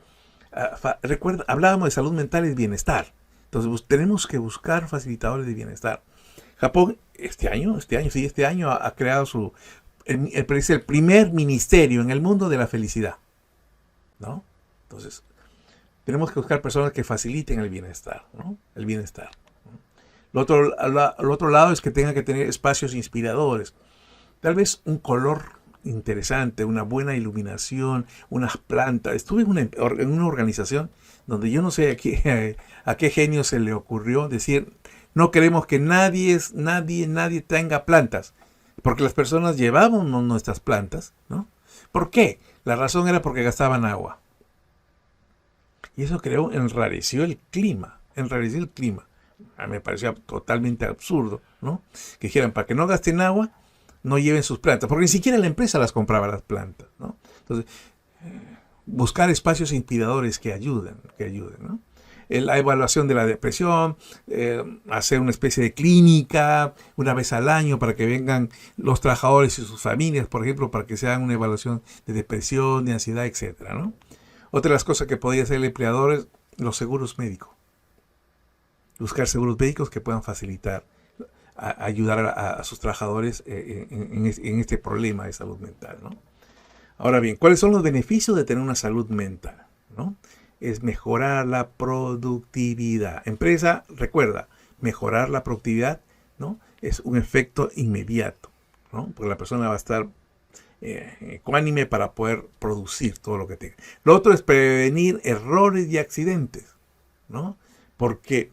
Recuerda, hablábamos de salud mental y bienestar. Entonces tenemos que buscar facilitadores de bienestar. Japón este año ha creado es el primer ministerio en el mundo de la felicidad, ¿no? Entonces, tenemos que buscar personas que faciliten el bienestar, ¿no? El bienestar. Lo otro lado es que tenga que tener espacios inspiradores. Tal vez un color interesante, una buena iluminación, unas plantas. Estuve en una organización donde yo no sé a qué genio se le ocurrió decir, no queremos que nadie tenga plantas, porque las personas llevábamos nuestras plantas, ¿no? ¿Por qué? La razón era porque gastaban agua. Y eso enrareció el clima. A mí me parecía totalmente absurdo, ¿no? Que dijeran, para que no gasten agua, no lleven sus plantas, porque ni siquiera la empresa las compraba las plantas, ¿no? Entonces, buscar espacios inspiradores que ayuden, ¿no? La evaluación de la depresión, hacer una especie de clínica una vez al año para que vengan los trabajadores y sus familias, por ejemplo, para que se hagan una evaluación de depresión, de ansiedad, etcétera, ¿no? Otra de las cosas que podría hacer el empleador es los seguros médicos. Buscar seguros médicos que puedan facilitar, ayudar a sus trabajadores en este problema de salud mental, ¿no? Ahora bien, ¿cuáles son los beneficios de tener una salud mental, ¿no? Es mejorar la productividad. Empresa, recuerda, mejorar la productividad, ¿no? Es un efecto inmediato, ¿no? Porque la persona va a estar ecuánime para poder producir todo lo que tenga. Lo otro es prevenir errores y accidentes, ¿no? Porque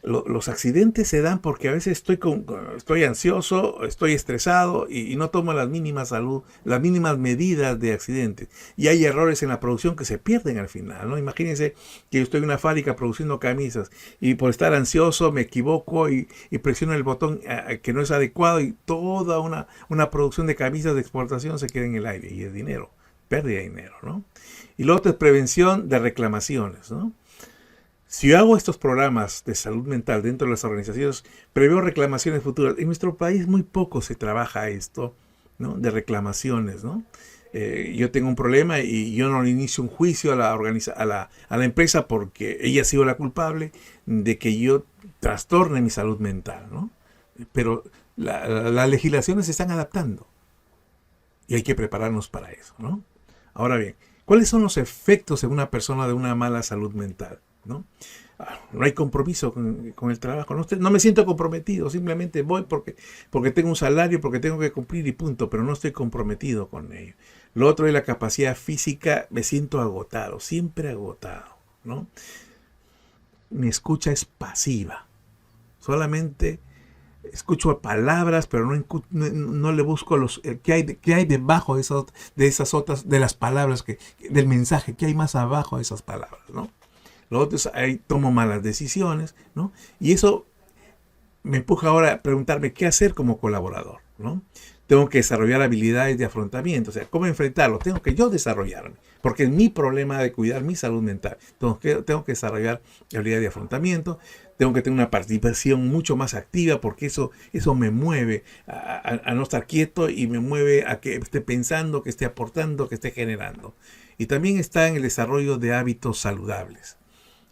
los accidentes se dan porque a veces estoy ansioso, estoy estresado y no tomo las mínimas medidas de accidentes. Y hay errores en la producción que se pierden al final, ¿no? Imagínense que yo estoy en una fábrica produciendo camisas y por estar ansioso me equivoco y presiono el botón que no es adecuado y toda una producción de camisas de exportación se queda en el aire y es dinero, pérdida de dinero, ¿no? Y lo otro es prevención de reclamaciones, ¿no? Si yo hago estos programas de salud mental dentro de las organizaciones, preveo reclamaciones futuras. En nuestro país muy poco se trabaja esto, ¿no? De reclamaciones, ¿no? Yo tengo un problema y yo no le inicio un juicio a la empresa porque ella ha sido la culpable de que yo trastorne mi salud mental, ¿no? Pero las legislaciones se están adaptando y hay que prepararnos para eso, ¿no? Ahora bien, ¿cuáles son los efectos en una persona de una mala salud mental? ¿No? No hay compromiso con el trabajo. No me siento comprometido, simplemente voy porque tengo un salario, porque tengo que cumplir y punto, pero no estoy comprometido con ello. Lo otro es la capacidad física, me siento agotado, siempre agotado, ¿no? Mi escucha es pasiva, solamente escucho palabras, pero no le busco qué hay debajo de esas otras, de las palabras, del mensaje, qué hay más abajo de esas palabras, ¿no? Lo otro es, ahí tomo malas decisiones, ¿no? Y eso me empuja ahora a preguntarme qué hacer como colaborador, ¿no? Tengo que desarrollar habilidades de afrontamiento, o sea, cómo enfrentarlo. Tengo que yo desarrollarme, porque es mi problema de cuidar mi salud mental. Tengo que desarrollar habilidades de afrontamiento, tengo que tener una participación mucho más activa, porque eso me mueve a no estar quieto y me mueve a que esté pensando, que esté aportando, que esté generando. Y también está en el desarrollo de hábitos saludables.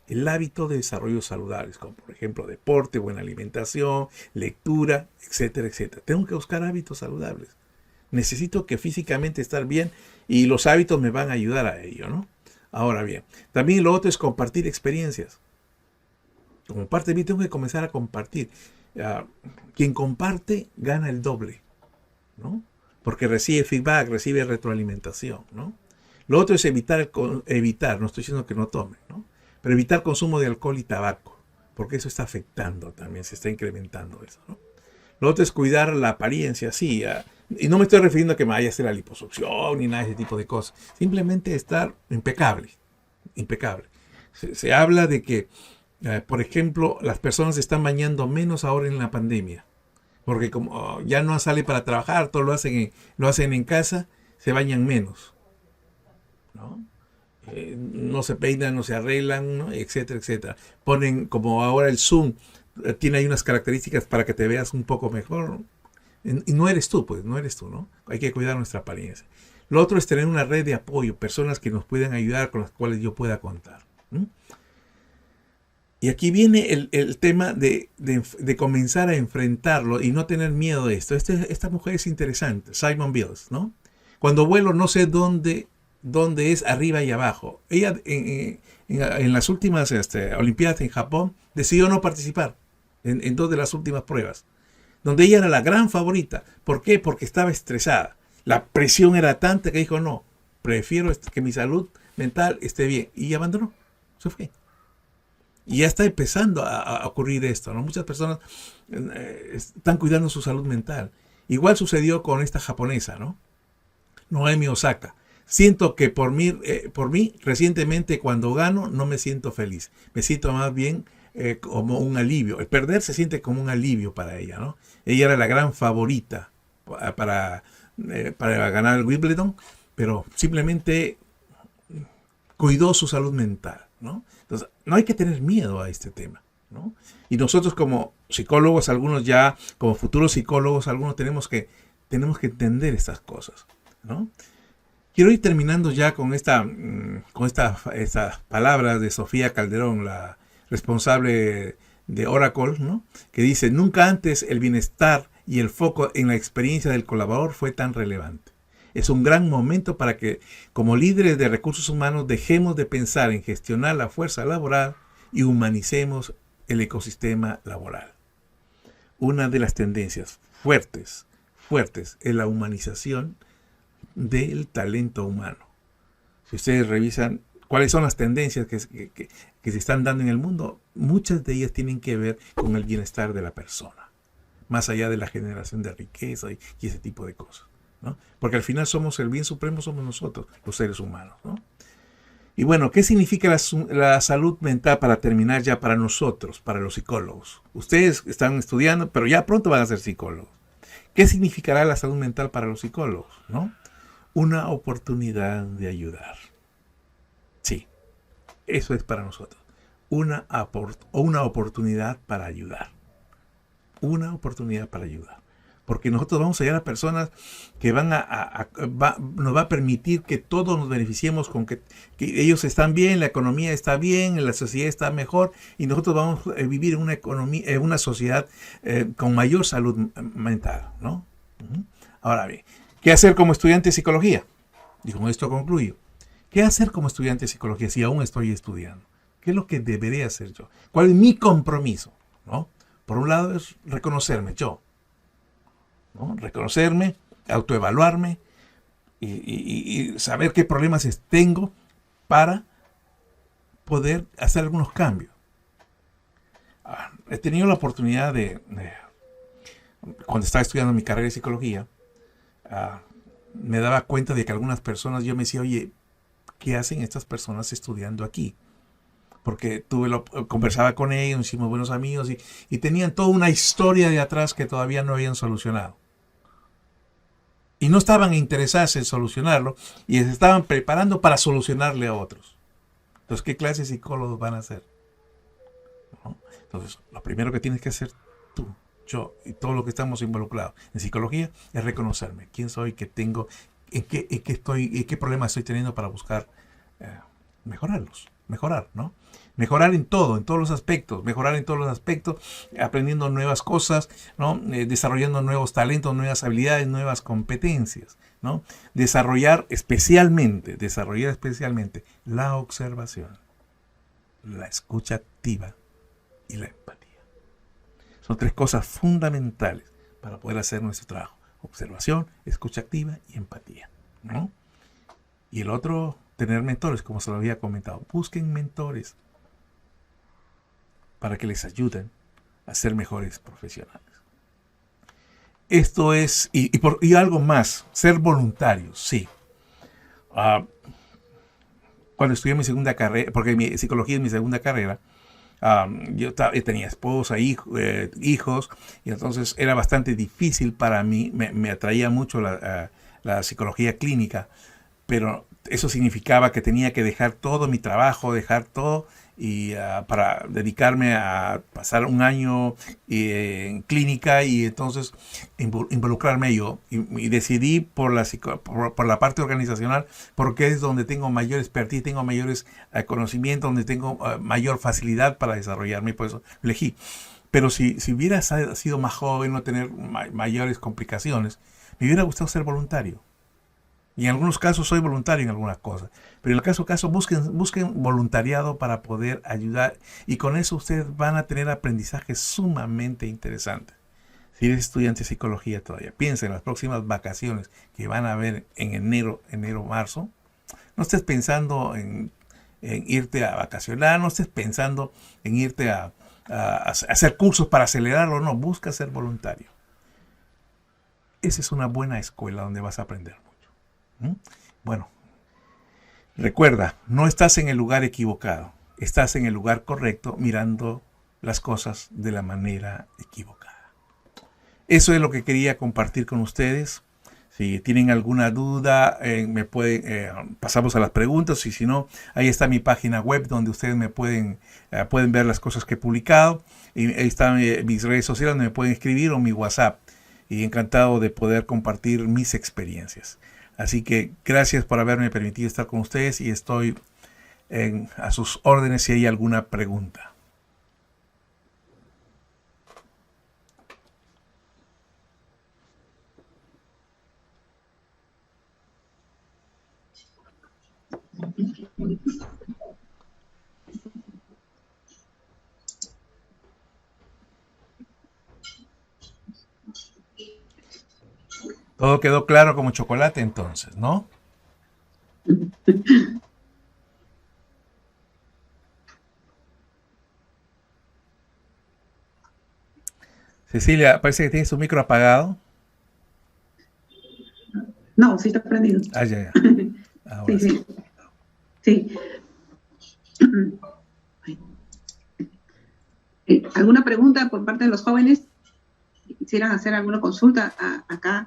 El hábito de desarrollo saludables, como por ejemplo deporte, buena alimentación, lectura, etcétera, etcétera. Tengo que buscar hábitos saludables. Necesito que físicamente estar bien y los hábitos me van a ayudar a ello, ¿no? Ahora bien, también lo otro es compartir experiencias. Como parte de mí tengo que comenzar a compartir. Quien comparte gana el doble, ¿no? Porque recibe feedback, recibe retroalimentación, ¿no? Lo otro es evitar, no estoy diciendo que no tomen, ¿no? Pero evitar consumo de alcohol y tabaco, porque eso está afectando también, se está incrementando eso, ¿no? Lo otro es cuidar la apariencia, sí, y no me estoy refiriendo a que me vaya a hacer la liposucción ni nada de ese tipo de cosas, simplemente estar impecable. Se habla de que, por ejemplo, las personas se están bañando menos ahora en la pandemia, porque como ya no sale para trabajar, todo lo hacen en casa, se bañan menos, ¿no? No se peinan, no se arreglan, ¿no? Etcétera, etcétera. Ponen como ahora el Zoom tiene ahí unas características para que te veas un poco mejor. Y no eres tú, pues, no eres tú, ¿no? Hay que cuidar nuestra apariencia. Lo otro es tener una red de apoyo, personas que nos puedan ayudar, con las cuales yo pueda contar. Y aquí viene el tema de comenzar a enfrentarlo y no tener miedo de esto. Esta mujer es interesante, Simone Biles, ¿no? Cuando vuelo no sé dónde es arriba y abajo. Ella en las últimas Olimpiadas en Japón decidió no participar en dos de las últimas pruebas, donde ella era la gran favorita. ¿Por qué? Porque estaba estresada. La presión era tanta que dijo, no, prefiero que mi salud mental esté bien. Y abandonó, se fue. Y ya está empezando a ocurrir esto, ¿no? Muchas personas están cuidando su salud mental. Igual sucedió con esta japonesa, ¿no? Naomi Osaka. Siento que por mí, recientemente cuando gano, no me siento feliz. Me siento más bien como un alivio. El perder se siente como un alivio para ella, ¿no? Ella era la gran favorita para ganar el Wimbledon, pero simplemente cuidó su salud mental, ¿no? Entonces, no hay que tener miedo a este tema, ¿no? Y nosotros como psicólogos, algunos ya, como futuros psicólogos, algunos tenemos que entender estas cosas, ¿no? Quiero ir terminando ya con estas palabras de Sofía Calderón, la responsable de Oracle, ¿no? Que dice, nunca antes el bienestar y el foco en la experiencia del colaborador fue tan relevante. Es un gran momento para que, como líderes de recursos humanos, dejemos de pensar en gestionar la fuerza laboral y humanicemos el ecosistema laboral. Una de las tendencias fuertes es la humanización del talento humano. Si ustedes revisan cuáles son las tendencias que se están dando en el mundo, muchas de ellas tienen que ver con el bienestar de la persona, más allá de la generación de riqueza y ese tipo de cosas, ¿no? Porque al final el bien supremo somos nosotros, los seres humanos, ¿no? Y bueno, ¿qué significa la salud mental para terminar ya para nosotros, para los psicólogos? Ustedes están estudiando, pero ya pronto van a ser psicólogos. ¿Qué significará la salud mental para los psicólogos, no? Una oportunidad de ayudar. Sí, eso es para nosotros. Una oportunidad para ayudar. Una oportunidad para ayudar. Porque nosotros vamos a ayudar a personas que nos va a permitir que todos nos beneficiemos con que ellos están bien, la economía está bien, la sociedad está mejor y nosotros vamos a vivir en una sociedad con mayor salud mental, ¿no? Ahora bien, ¿qué hacer como estudiante de psicología? Y con esto concluyo. ¿Qué hacer como estudiante de psicología si aún estoy estudiando? ¿Qué es lo que debería hacer yo? ¿Cuál es mi compromiso? ¿No? Por un lado es reconocerme yo, ¿no? Reconocerme, autoevaluarme y saber qué problemas tengo para poder hacer algunos cambios. He tenido la oportunidad cuando estaba estudiando mi carrera de psicología, me daba cuenta de que algunas personas, yo me decía, oye, ¿qué hacen estas personas estudiando aquí? Porque conversaba con ellos, hicimos buenos amigos y tenían toda una historia de atrás que todavía no habían solucionado. Y no estaban interesados en solucionarlo y se estaban preparando para solucionarle a otros. Entonces, ¿qué clase de psicólogos van a ser? ¿No? Entonces, lo primero que tienes que hacer tú, yo y todos los que estamos involucrados en psicología es reconocerme. ¿Quién soy? ¿Qué tengo? ¿En qué problemas estoy teniendo para buscar mejorar, ¿no? Mejorar en todos los aspectos, aprendiendo nuevas cosas, ¿no? Desarrollando nuevos talentos, nuevas habilidades, nuevas competencias, ¿no? Desarrollar especialmente la observación, la escucha activa y la empatía. Son 3 cosas fundamentales para poder hacer nuestro trabajo. Observación, escucha activa y empatía, ¿no? Y el otro, tener mentores, como se lo había comentado. Busquen mentores para que les ayuden a ser mejores profesionales. Esto es, y algo más, ser voluntarios, sí. Cuando estudié mi segunda carrera, porque mi psicología es mi segunda carrera, yo tenía esposa, hijos, y entonces era bastante difícil para mí, me atraía mucho la psicología clínica, pero eso significaba que tenía que dejar todo mi trabajo, dejar todo y para dedicarme a pasar un año en clínica y entonces involucrarme yo. Y decidí por por la parte organizacional porque es donde tengo mayor expertise, tengo mayores conocimientos, donde tengo mayor facilidad para desarrollarme y por eso elegí. Pero si hubiera sido más joven, no tener mayores complicaciones, me hubiera gustado ser voluntario. Y en algunos casos soy voluntario en algunas cosas. Pero en el caso busquen voluntariado para poder ayudar. Y con eso ustedes van a tener aprendizajes sumamente interesantes. Si eres estudiante de psicología todavía, piensa en las próximas vacaciones que van a haber en enero, marzo. No estés pensando en irte a vacacionar, no estés pensando en irte a hacer cursos para acelerarlo. No, busca ser voluntario. Esa es una buena escuela donde vas a aprender mucho. Bueno, recuerda, no estás en el lugar equivocado, estás en el lugar correcto mirando las cosas de la manera equivocada. Eso es lo que quería compartir con ustedes. Si tienen alguna duda, me pueden, pasamos a las preguntas, y si no, ahí está mi página web donde ustedes me pueden ver las cosas que he publicado. Y ahí están mis redes sociales donde me pueden escribir, o mi WhatsApp. Y encantado de poder compartir mis experiencias. Así que gracias por haberme permitido estar con ustedes y estoy a sus órdenes si hay alguna pregunta. Todo quedó claro como chocolate entonces, ¿no? Cecilia, parece que tiene su micro apagado. No, sí está prendido. Ah, ya. Ahora sí. Sí. ¿Alguna pregunta por parte de los jóvenes? ¿Quisieran hacer alguna consulta acá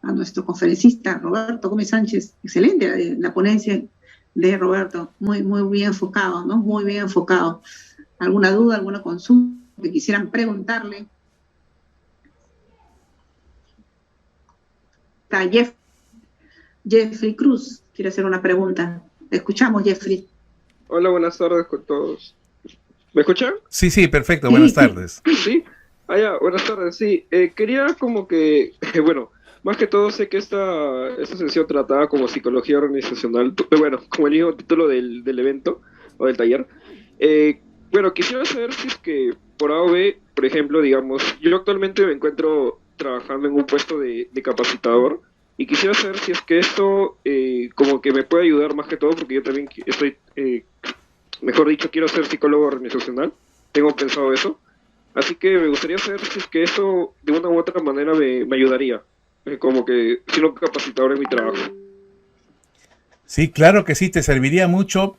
a nuestro conferencista Roberto Gómez Sánchez? Excelente la ponencia de Roberto, muy bien enfocado, ¿no? Muy bien enfocado. ¿Alguna duda, alguna consulta que quisieran preguntarle? Está Jeffrey Cruz quiere hacer una pregunta. Te escuchamos, Jeffrey. Hola, buenas tardes con todos. ¿Me escuchan? Sí, perfecto. Buenas tardes. Sí. Buenas tardes. Sí, quería como que, bueno, más que todo sé que esta sesión trataba como psicología organizacional, bueno, como el mismo título del evento o del taller. Bueno, quisiera saber si es que por A o B, por ejemplo, digamos, yo actualmente me encuentro trabajando en un puesto de capacitador y quisiera saber si es que esto como que me puede ayudar más que todo, porque yo también estoy, mejor dicho, quiero ser psicólogo organizacional, tengo pensado eso. Así que me gustaría saber si es que eso de una u otra manera me ayudaría, como que siendo capacitador en mi trabajo. Sí, claro que sí, te serviría mucho.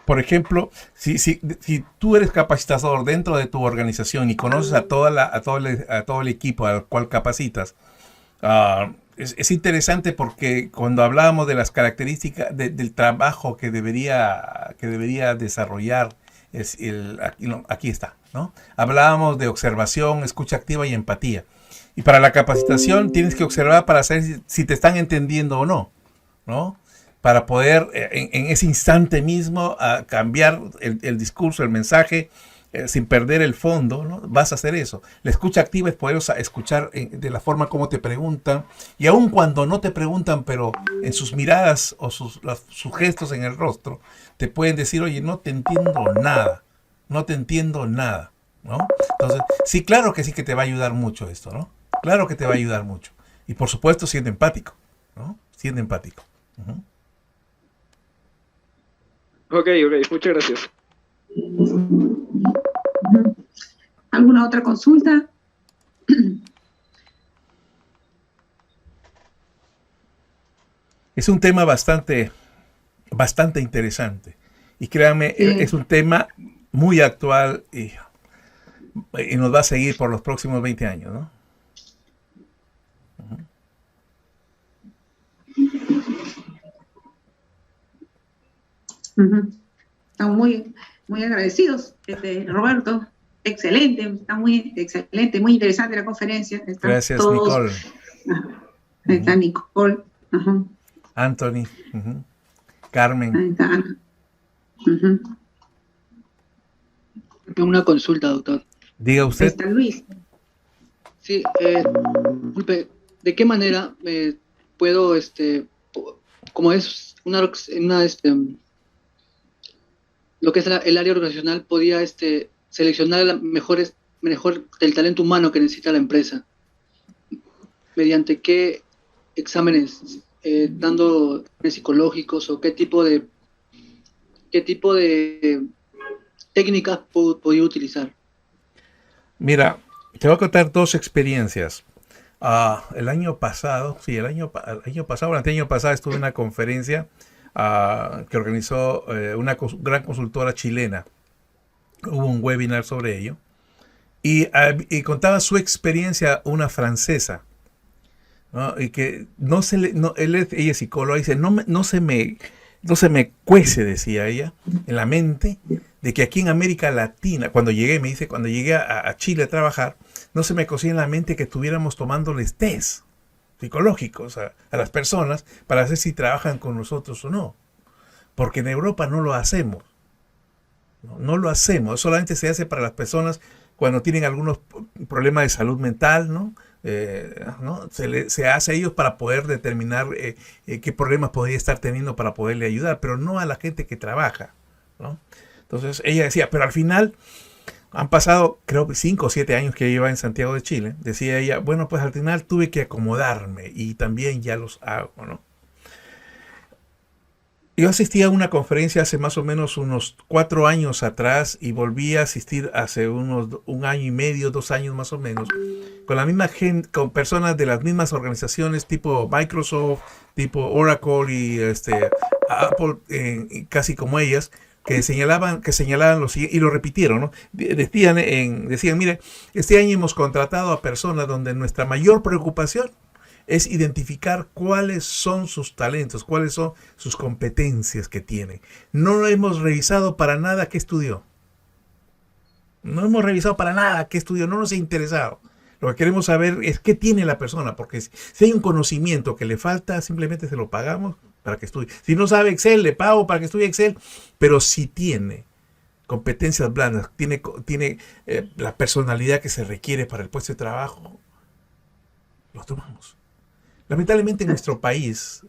Por ejemplo, si tú eres capacitador dentro de tu organización y conoces a todo el equipo al cual capacitas, es interesante porque cuando hablábamos de las características del trabajo que debería desarrollar, aquí está, ¿no? Hablábamos de observación, escucha activa y empatía. Y para la capacitación tienes que observar para saber si te están entendiendo o no, ¿no? Para poder en ese instante mismo cambiar el discurso, el mensaje, sin perder el fondo, ¿no? Vas a hacer eso. La escucha activa es poder escuchar de la forma como te preguntan, y aun cuando no te preguntan, pero en sus miradas o sus gestos en el rostro, te pueden decir, oye, no te entiendo nada, no te entiendo nada, ¿no? Entonces, sí, claro que sí que te va a ayudar mucho esto, ¿no? Claro que te va a ayudar mucho. Y por supuesto, siendo empático, ¿no? Siendo empático. Ok, muchas gracias. ¿Alguna otra consulta? Es un tema bastante interesante. Y créanme, es un tema muy actual y nos va a seguir por los próximos 20 años, ¿no? Estamos muy agradecidos, Roberto. Excelente, está muy excelente, muy interesante la conferencia. Están Gracias, todos. Nicole. Ahí está Nicole. Ajá. Anthony. Carmen. Ahí está Ana. Ujú. Una consulta, doctor. Diga Ahí usted. está Luis. Sí, disculpe, ¿de qué manera puedo, como es lo que es el área organizacional, podía seleccionar mejor el talento humano que necesita la empresa? ¿Mediante qué exámenes? ¿Dando exámenes psicológicos o qué tipo de técnicas podía utilizar? Mira, te voy a contar dos experiencias. El año pasado, sí, el año pasado, el año pasado estuve en una conferencia que organizó una gran consultora chilena. Hubo un webinar sobre ello. Y contaba su experiencia una francesa, ¿no? Y que ella es psicóloga, dice, no se me cuece, decía ella, en la mente, de que aquí en América Latina, cuando llegué a Chile a trabajar, no se me cocía en la mente que estuviéramos tomándoles test psicológicos a las personas para ver si trabajan con nosotros o no. Porque en Europa no lo hacemos. No lo hacemos. Solamente se hace para las personas cuando tienen algunos problemas de salud mental, ¿no? ¿No? Se hace a ellos para poder determinar qué problemas podría estar teniendo para poderle ayudar, pero no a la gente que trabaja, ¿no? Entonces ella decía, pero al final han pasado, creo, 5 o 7 años que lleva en Santiago de Chile. Decía ella, bueno, pues al final tuve que acomodarme y también ya los hago, ¿no? Yo asistí a una conferencia hace más o menos unos 4 años atrás y volví a asistir hace un año y medio, 2 años más o menos, con la misma gente, con personas de las mismas organizaciones tipo Microsoft, tipo Oracle y Apple, casi como ellas, que señalaban lo siguiente, y lo repitieron, ¿no? Decían, mire, este año hemos contratado a personas donde nuestra mayor preocupación es identificar cuáles son sus talentos, cuáles son sus competencias que tienen. No hemos revisado para nada qué estudió. No hemos revisado para nada qué estudió, no nos ha interesado. Lo que queremos saber es qué tiene la persona, porque si hay un conocimiento que le falta, simplemente se lo pagamos para que estudie. Si no sabe Excel, le pago para que estudie Excel, pero si tiene competencias blandas, tiene la personalidad que se requiere para el puesto de trabajo, lo tomamos. Lamentablemente en nuestro país,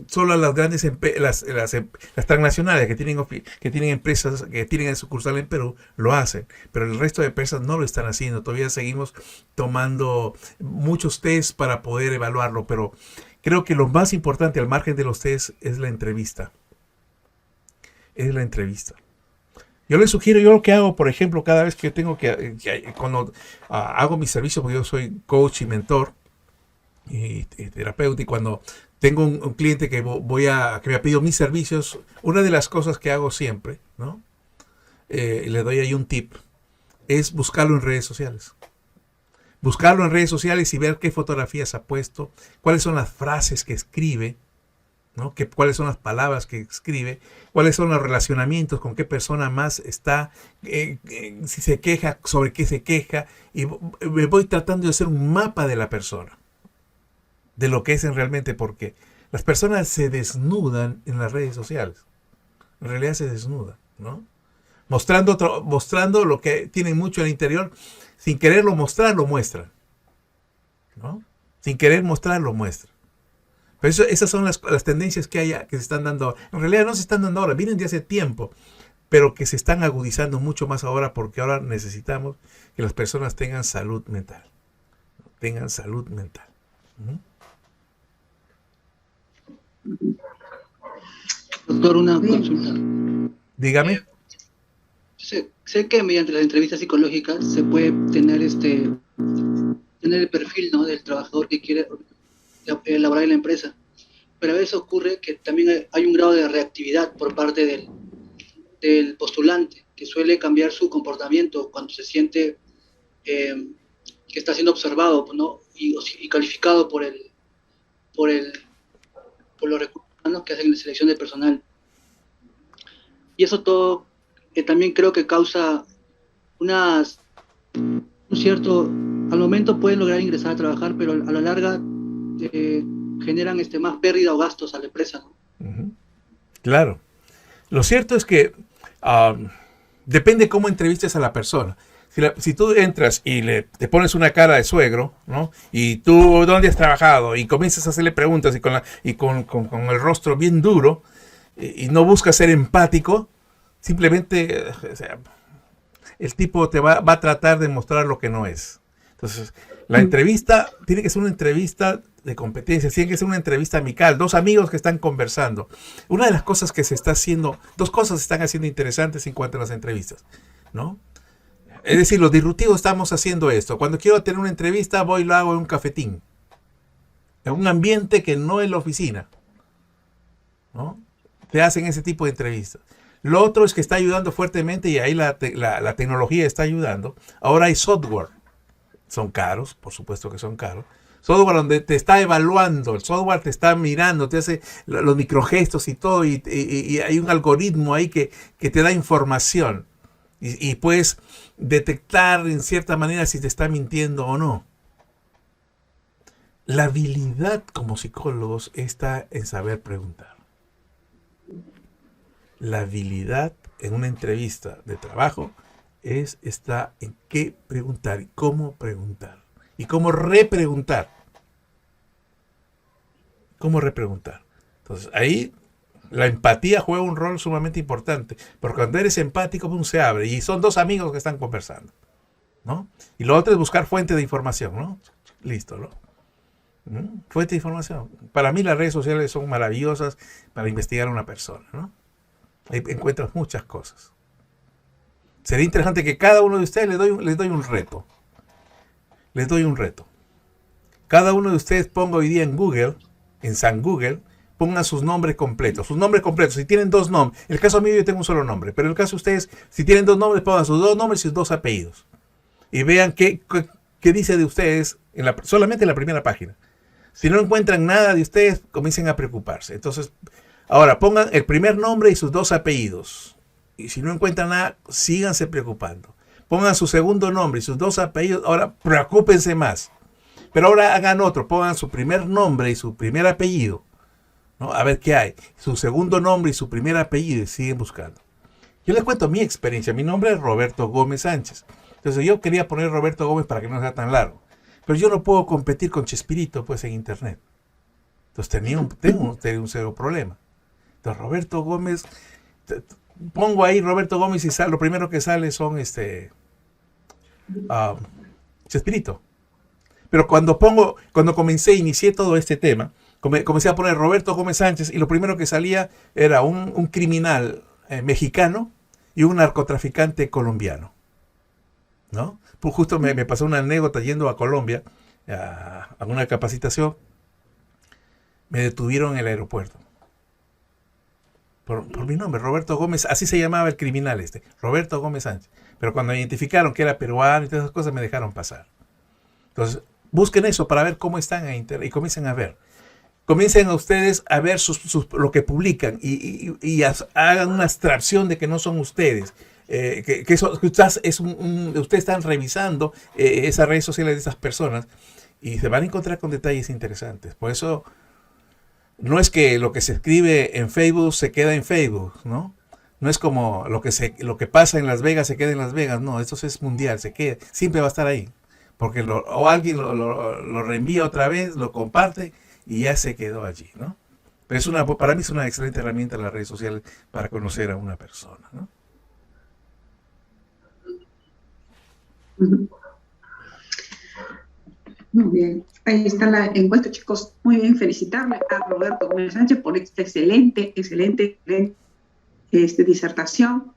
solo las grandes las transnacionales que tienen empresas, que tienen sucursal en Perú, lo hacen, pero el resto de empresas no lo están haciendo. Todavía seguimos tomando muchos test para poder evaluarlo, pero creo que lo más importante al margen de los test es la entrevista. Es la entrevista. Yo les sugiero, yo lo que hago, por ejemplo, cada vez que tengo cuando hago mi servicio, porque yo soy coach y mentor, y terapeuta, y cuando tengo un cliente que que me ha pedido mis servicios, una de las cosas que hago siempre, ¿no? Le doy ahí un tip, es buscarlo en redes sociales. Buscarlo en redes sociales y ver qué fotografías ha puesto, cuáles son las frases que escribe, ¿no? Cuáles son las palabras que escribe, cuáles son los relacionamientos, con qué persona más está, si se queja, sobre qué se queja, y me voy tratando de hacer un mapa de la persona, de lo que es realmente, porque las personas se desnudan en las redes sociales. En realidad se desnudan, ¿no? Mostrando lo que tienen mucho en el interior, sin quererlo mostrar, lo muestran, ¿no? Sin querer mostrar, lo muestran. Pero esas son las tendencias que se están dando. En realidad no se están dando ahora, vienen de hace tiempo, pero que se están agudizando mucho más ahora, porque ahora necesitamos que las personas tengan salud mental. Tengan salud mental. ¿Mm? Doctor, una consulta. Dígame. Sé que mediante las entrevistas psicológicas se puede tener el perfil, ¿no?, del trabajador que quiere elaborar en la empresa, pero a veces ocurre que también hay un grado de reactividad por parte del postulante, que suele cambiar su comportamiento cuando se siente que está siendo observado, ¿no?, y calificado por los recursos humanos que hacen la selección de personal. Y eso todo también creo que causa un cierto, al momento pueden lograr ingresar a trabajar, pero a la larga generan más pérdida o gastos a la empresa, ¿no? Uh-huh. Claro. Lo cierto es que depende cómo entrevistes a la persona. Si tú entras y te pones una cara de suegro, ¿no? Y tú, ¿dónde has trabajado? Y comienzas a hacerle preguntas y con el rostro bien duro y no buscas ser empático, simplemente o sea, el tipo te va a tratar de mostrar lo que no es. Entonces, la entrevista tiene que ser una entrevista de competencia, tiene que ser una entrevista amical, dos amigos que están conversando. Una de las cosas que se está haciendo, dos cosas se están haciendo interesantes en cuanto a las entrevistas, ¿no? Es decir, los disruptivos estamos haciendo esto. Cuando quiero tener una entrevista, voy y lo hago en un cafetín, en un ambiente que no es la oficina, ¿no? Te hacen ese tipo de entrevistas. Lo otro es que está ayudando fuertemente, y ahí la tecnología está ayudando. Ahora hay software. Son caros, por supuesto que son caros. Software donde te está evaluando, el software te está mirando, te hace los microgestos y todo, y hay un algoritmo ahí que te da información. Y puedes detectar en cierta manera si te está mintiendo o no. La habilidad como psicólogos está en saber preguntar. La habilidad en una entrevista de trabajo está en qué preguntar y cómo repreguntar. ¿Cómo repreguntar? Entonces ahí la empatía juega un rol sumamente importante, porque cuando eres empático, pues, se abre, y son dos amigos que están conversando, ¿no? Y lo otro es buscar fuente de información, ¿no? Listo, ¿no? Fuente de información. Para mí las redes sociales son maravillosas para investigar a una persona, ¿no? Ahí encuentras muchas cosas. Sería interesante que cada uno de ustedes les doy un reto. Les doy un reto. Cada uno de ustedes ponga hoy día en Google, en San Google, pongan sus nombres completos. Sus nombres completos. Si tienen dos nombres. En el caso mío yo tengo un solo nombre. Pero en el caso de ustedes, si tienen dos nombres, pongan sus dos nombres y sus dos apellidos. Y vean qué dice de ustedes solamente en la primera página. Si no encuentran nada de ustedes, comiencen a preocuparse. Entonces, ahora pongan el primer nombre y sus dos apellidos. Y si no encuentran nada, síganse preocupando. Pongan su segundo nombre y sus dos apellidos. Ahora, preocúpense más. Pero ahora hagan otro. Pongan su primer nombre y su primer apellido, ¿no? A ver qué hay. Su segundo nombre y su primer apellido, y siguen buscando. Yo les cuento mi experiencia. Mi nombre es Roberto Gómez Sánchez. Entonces yo quería poner Roberto Gómez para que no sea tan largo. Pero yo no puedo competir con Chespirito, pues, en internet. Entonces tengo un cero problema. Entonces Roberto Gómez, pongo ahí Roberto Gómez y lo primero que sale son Chespirito. Pero cuando inicié todo este tema, comencé a poner Roberto Gómez Sánchez, y lo primero que salía era un criminal mexicano y un narcotraficante colombiano, ¿no? Pues justo me pasó una anécdota yendo a Colombia a una capacitación. Me detuvieron en el aeropuerto por mi nombre, Roberto Gómez. Así se llamaba el criminal Roberto Gómez Sánchez. Pero cuando identificaron que era peruano y todas esas cosas, me dejaron pasar. Entonces, busquen eso para ver cómo están en internet y comiencen a ver. Comiencen a ustedes a ver lo que publican y hagan una abstracción de que no son ustedes. Ustedes están revisando esas redes sociales de esas personas y se van a encontrar con detalles interesantes. Por eso no es que lo que se escribe en Facebook se queda en Facebook, ¿no? No es como lo que pasa en Las Vegas se queda en Las Vegas. No, esto es mundial, se queda, siempre va a estar ahí. Porque alguien lo reenvía otra vez, lo comparte y ya se quedó allí, ¿no? Pero para mí es una excelente herramienta las redes sociales para conocer a una persona, ¿no? Muy bien. Ahí está la encuesta, chicos. Muy bien, felicitarle a Roberto Gómez Sánchez por esta excelente disertación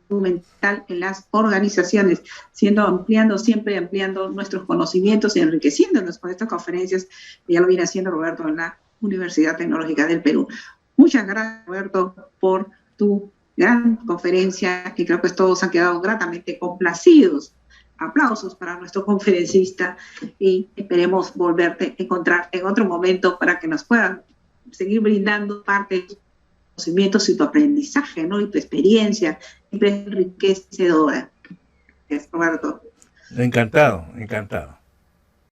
documental en las organizaciones, siempre ampliando nuestros conocimientos y enriqueciéndonos con estas conferencias, que ya lo viene haciendo Roberto en la Universidad Tecnológica del Perú. Muchas gracias, Roberto, por tu gran conferencia, y creo que todos han quedado gratamente complacidos. Aplausos para nuestro conferencista, y esperemos volverte a encontrar en otro momento para que nos puedan seguir brindando parte de conocimientos y tu aprendizaje, ¿no? Y tu experiencia, siempre es enriquecedora. Gracias, Roberto. Encantado, encantado.